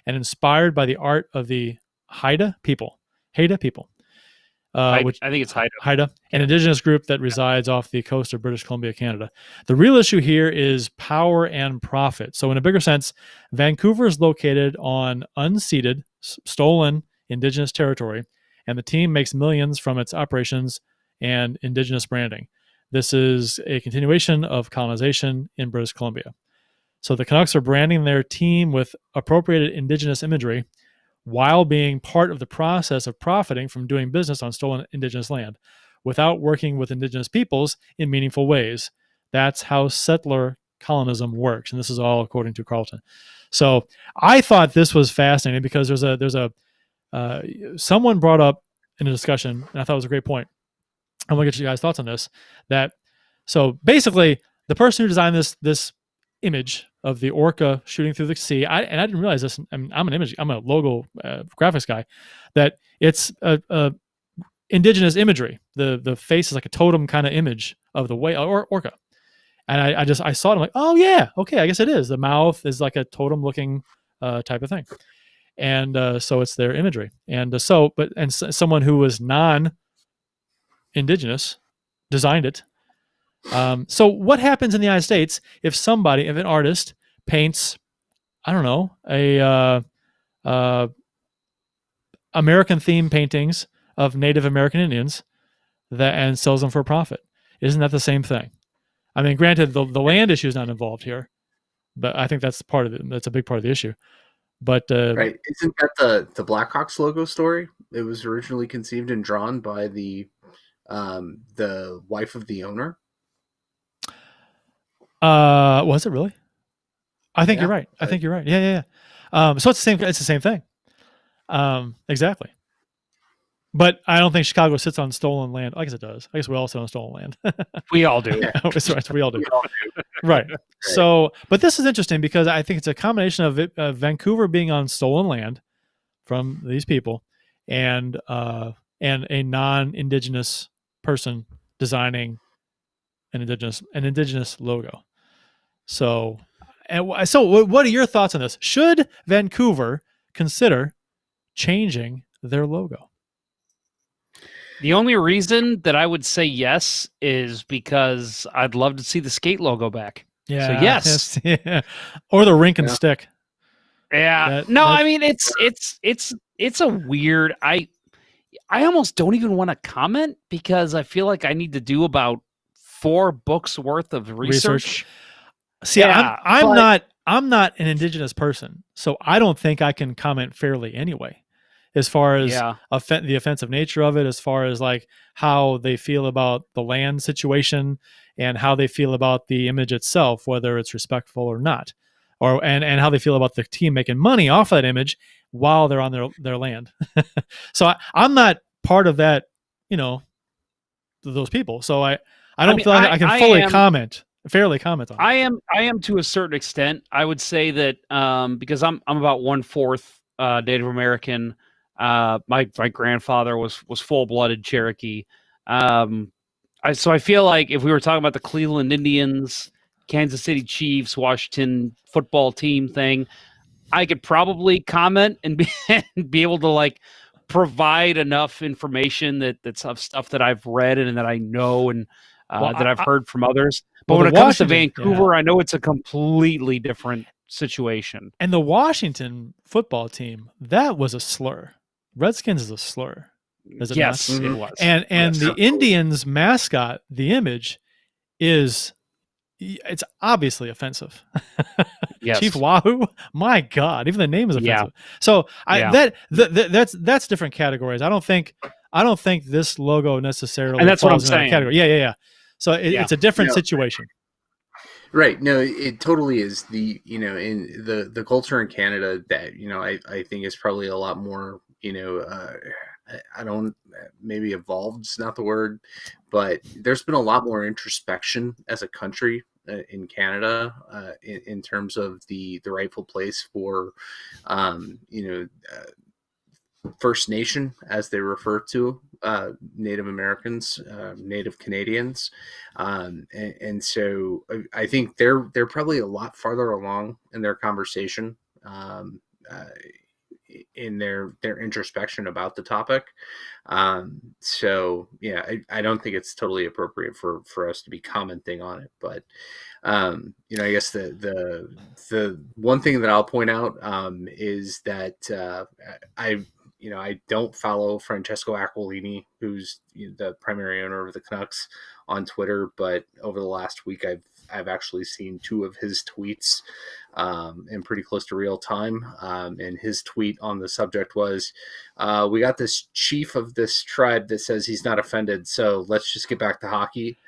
and inspired by the art of the Haida people. Which I think it's Haida. Haida, an indigenous group that resides off the coast of British Columbia, Canada. The real issue here is power and profit. So, in a bigger sense, Vancouver is located on unceded, stolen indigenous territory, and the team makes millions from its operations and indigenous branding. This is a continuation of colonization in British Columbia. So, the Canucks are branding their team with appropriated indigenous imagery while being part of the process of profiting from doing business on stolen indigenous land without working with indigenous peoples in meaningful ways. That's how settler colonism works. And this is all according to Carlton. So I thought this was fascinating because someone brought up in a discussion, and I thought it was a great point. I want to get you guys' thoughts on this. So basically, the person who designed this image of the orca shooting through the sea, I didn't realize this. I'm a logo graphics guy, that it's a indigenous imagery. The face is like a totem kind of image of the whale or orca, and I saw it. I'm like, oh yeah, okay, I guess it is. The mouth is like a totem looking type of thing, and so it's their imagery. And someone who was non-indigenous designed it. So what happens in the United States if an artist paints, I don't know, American themed paintings of Native American Indians and sells them for a profit? Isn't that the same thing? I mean, granted, the land issue is not involved here, but I think that's part of it. That's a big part of the issue. But right, isn't that the Blackhawks logo story? It was originally conceived and drawn by the wife of the owner. Was it really? I think you're right. I think you're right. Yeah. So it's the same thing. Exactly. But I don't think Chicago sits on stolen land. I guess it does. I guess we all sit on stolen land. We all do. That's right. We all do. Right. So, but this is interesting because I think it's a combination of Vancouver being on stolen land from these people, and a non-indigenous person designing an indigenous logo. So what are your thoughts on this? Should Vancouver consider changing their logo? The only reason that I would say yes is because I'd love to see the skate logo back. Yeah. So yes. Yeah. Or the rink and stick. Yeah. I mean, it's a weird, I almost don't even want to comment because I feel like I need to do about 4 books worth of research. See, yeah, I'm not an indigenous person, so I don't think I can comment fairly anyway, as far as the offensive nature of it, as far as like how they feel about the land situation and how they feel about the image itself, whether it's respectful or not, and how they feel about the team making money off that image while they're on their land. So I'm not part of that, those people. So I don't feel like I can fairly comment on it. I am to a certain extent. I would say that because I'm about 1/4 Native American. My grandfather was full-blooded Cherokee. So I feel like if we were talking about the Cleveland Indians, Kansas City Chiefs, Washington football team thing, I could probably comment and be able to like provide enough information that's of stuff that I've read and that I know and that I've heard from others. But when it comes to Vancouver, I know it's a completely different situation. And the Washington football team, that was a slur. Redskins is a slur. Is it yes, not? It was. And the Indians mascot, the image, it's obviously offensive. Yes. Chief Wahoo, my God, even the name is offensive. Yeah. So that's different categories. I don't think this logo necessarily. And that's what I'm falls in that saying. category. Yeah. So it's a different situation. Right. No, it totally is. In the culture in Canada that, I think is probably a lot more, I don't, maybe evolved is not the word, but there's been a lot more introspection as a country in Canada in terms of the rightful place for, First Nation, as they refer to Native Americans, Native Canadians, and so I think they're probably a lot farther along in their conversation, uh, in their introspection about the topic. So yeah, I don't think it's totally appropriate for us to be commenting on it, but I guess the one thing that I'll point out is that I don't follow Francesco Aquilini, who's the primary owner of the Canucks, on Twitter, but over the last week I've actually seen 2 of his tweets in pretty close to real time. And his tweet on the subject was, "We got this chief of this tribe that says he's not offended, so let's just get back to hockey."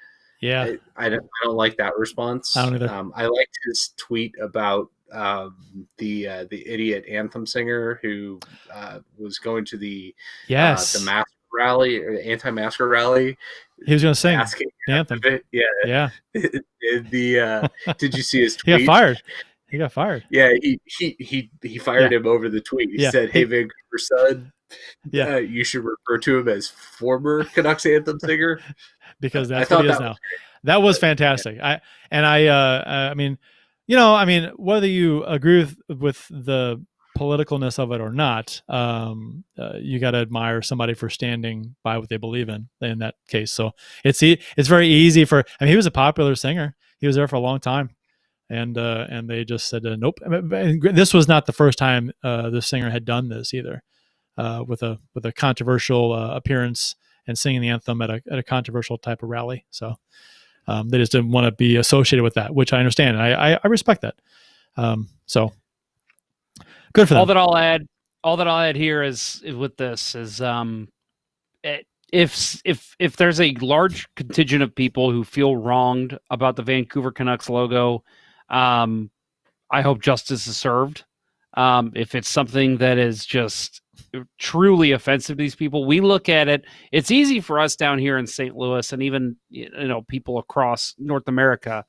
Yeah. I don't like that response. I don't either. I liked his tweet about the idiot anthem singer who was going to the mask rally or the anti-masker rally. He was going to sing asking the anthem. Yeah. Did you see his tweet? He got fired. Yeah, he fired him over the tweet. He said, "Hey, Vancouver son, you should refer to him as former Canucks anthem singer." Because that's what he is now. That was fantastic. I mean, whether you agree with the politicalness of it or not, you got to admire somebody for standing by what they believe in that case. So it's very easy he was a popular singer. He was there for a long time, and they just said nope. This was not the first time the singer had done this either, with a controversial appearance and singing the anthem at a controversial type of rally. So they just didn't want to be associated with that, which I understand. And I respect that. So good for them. All that I'll add here is with this is if there's a large contingent of people who feel wronged about the Vancouver Canucks logo, I hope justice is served. If it's something that is just truly offensive to these people, we look at it. It's easy for us down here in St. Louis and even people across North America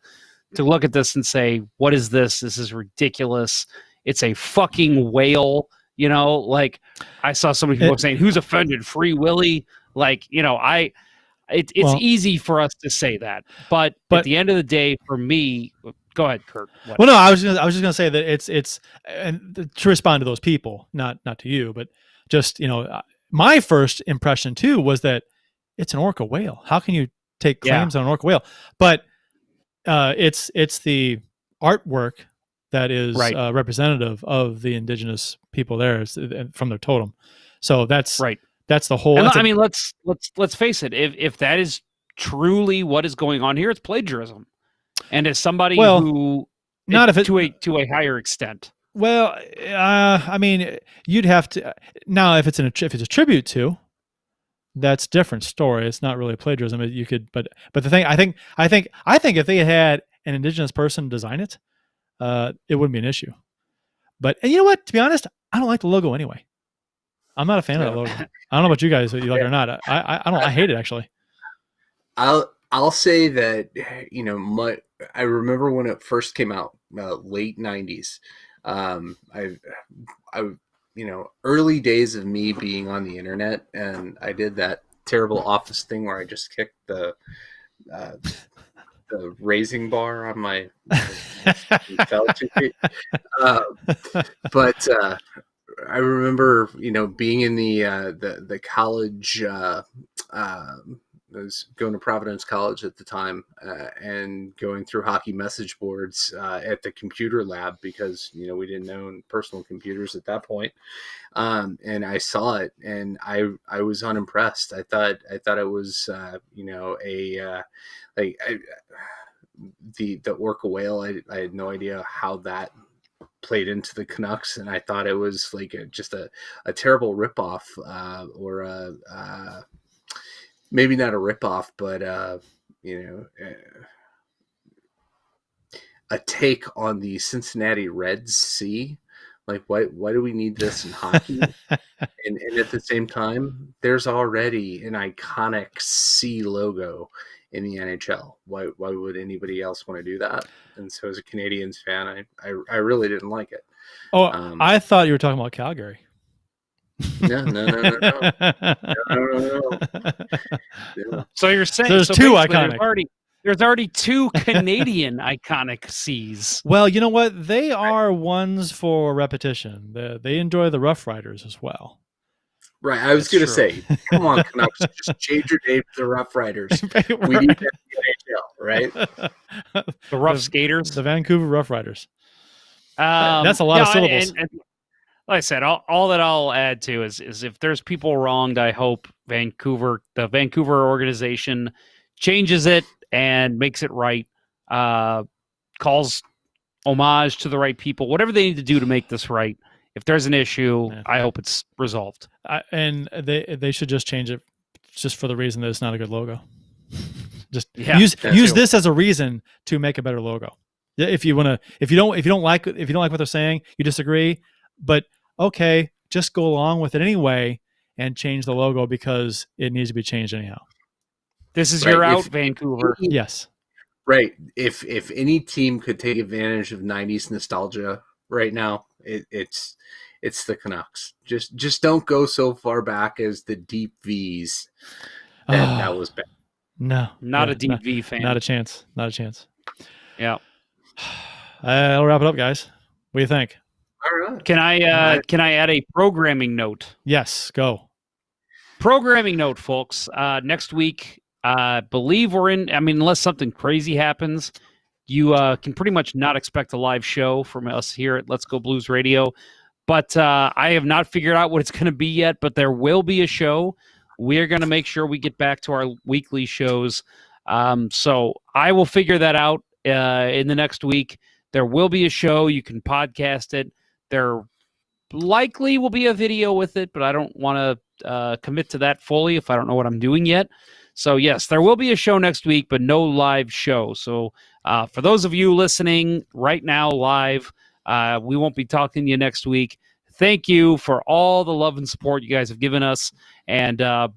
to look at this and say, "What is this? This is ridiculous. It's a fucking whale." Like I saw so many people saying, "Who's offended? Free Willy?" Like it's easy for us to say that, but at the end of the day, for me. Go ahead, Curt. What? Well, no, I was just gonna say that it's and to respond to those people, not to you, but just my first impression too was that it's an orca whale. How can you take claims on an orca whale? But it's the artwork that is representative of the indigenous people there from their totem. So that's right. That's the whole. And let's face it. If that is truly what is going on here, it's plagiarism. And as somebody who not if it, to a higher extent. Well, I mean, you'd have to now if it's a tribute to, that's a different story. It's not really plagiarism. You could, but the thing I think if they had an indigenous person design it, it wouldn't be an issue. But and you know what? To be honest, I don't like the logo anyway. I'm not a fan of that logo. I don't know about you guys, if you like it or not. I don't. I hate it actually. I'll say that I remember when it first came out, late 90s. Early days of me being on the internet, and I did that terrible office thing where I just kicked the raising bar on my fell too deep. But I remember being in the college. I was going to Providence College at the time, and going through hockey message boards at the computer lab because we didn't own personal computers at that point. And I saw it, and I was unimpressed. I thought it was the orca whale. I had no idea how that played into the Canucks, and I thought it was like just a terrible ripoff, or a maybe not a ripoff, but a take on the Cincinnati Reds C. Like, why do we need this in hockey? and at the same time, there's already an iconic C logo in the NHL. Why would anybody else want to do that? And so, as a Canadiens fan, I really didn't like it. Oh, I thought you were talking about Calgary. No. Yeah. So you're saying There's so two basically iconic. There's already two Canadian iconic C's. Well, you know what? They are ones for repetition. They enjoy the Rough Riders as well. Right, I was going to true. say, come on, Canucks, just change your name to the Rough Riders. We need that in the NHL, right? The Rough Skaters. The Vancouver Rough Riders. That's a lot of syllables. And like I said, all that I'll add to is if there's people wronged, I hope the Vancouver organization changes it and makes it right, calls homage to the right people, whatever they need to do to make this right. If there's an issue, I hope it's resolved. And they should just change it just for the reason that it's not a good logo. Just use this as a reason to make a better logo. If you don't like what they're saying, you disagree, but okay, just go along with it anyway and change the logo because it needs to be changed anyhow. This is your out, Vancouver. Yes. Right. If any team could take advantage of 90s nostalgia right now, it's the Canucks. Just don't go so far back as the deep V's. That was bad. No. Not a deep V fan. Not a chance. Not a chance. Yeah. I'll wrap it up, guys. What do you think? All right. Can I add a programming note? Yes, go. Programming note, folks. Next week, believe we're in. I mean, unless something crazy happens, you can pretty much not expect a live show from us here at Let's Go Blues Radio. But I have not figured out what it's going to be yet, but there will be a show. We are going to make sure we get back to our weekly shows. So I will figure that out in the next week. There will be a show. You can podcast it. There likely will be a video with it, but I don't want to commit to that fully if I don't know what I'm doing yet. So, yes, there will be a show next week, but no live show. So, for those of you listening right now live, we won't be talking to you next week. Thank you for all the love and support you guys have given us. And I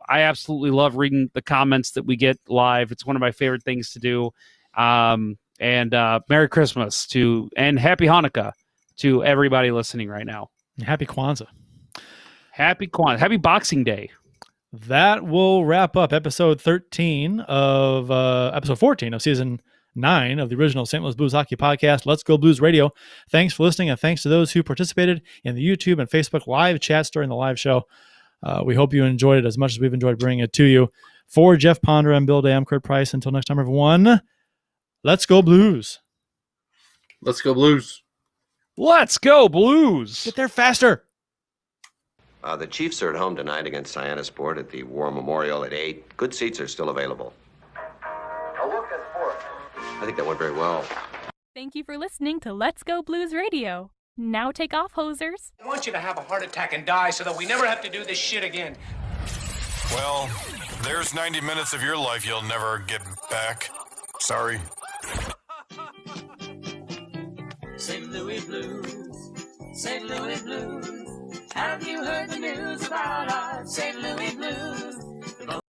absolutely love reading the comments that we get live. It's one of my favorite things to do. And Merry Christmas and Happy Hanukkah to everybody listening right now. Happy Kwanzaa. Happy Kwanzaa. Happy Boxing Day. That will wrap up episode 14 of season 9 of the original St. Louis Blues Hockey Podcast, Let's Go Blues Radio. Thanks for listening, and thanks to those who participated in the YouTube and Facebook live chats during the live show. We hope you enjoyed it as much as we've enjoyed bringing it to you. For Jeff Ponder and Bill Day, I'm Curt Price. Until next time, everyone, let's go Blues. Let's go Blues. Let's go Blues. Get there faster. The Chiefs are at home tonight against Cyanosport at the War Memorial at 8. Good seats are still available. A look at sports. I think that went very well. Thank you for listening to Let's Go Blues Radio. Now take off, hosers. I want you to have a heart attack and die so that we never have to do this shit again. Well, there's 90 minutes of your life you'll never get back. Sorry. St. Louis Blues, St. Louis Blues. Have you heard the news about our St.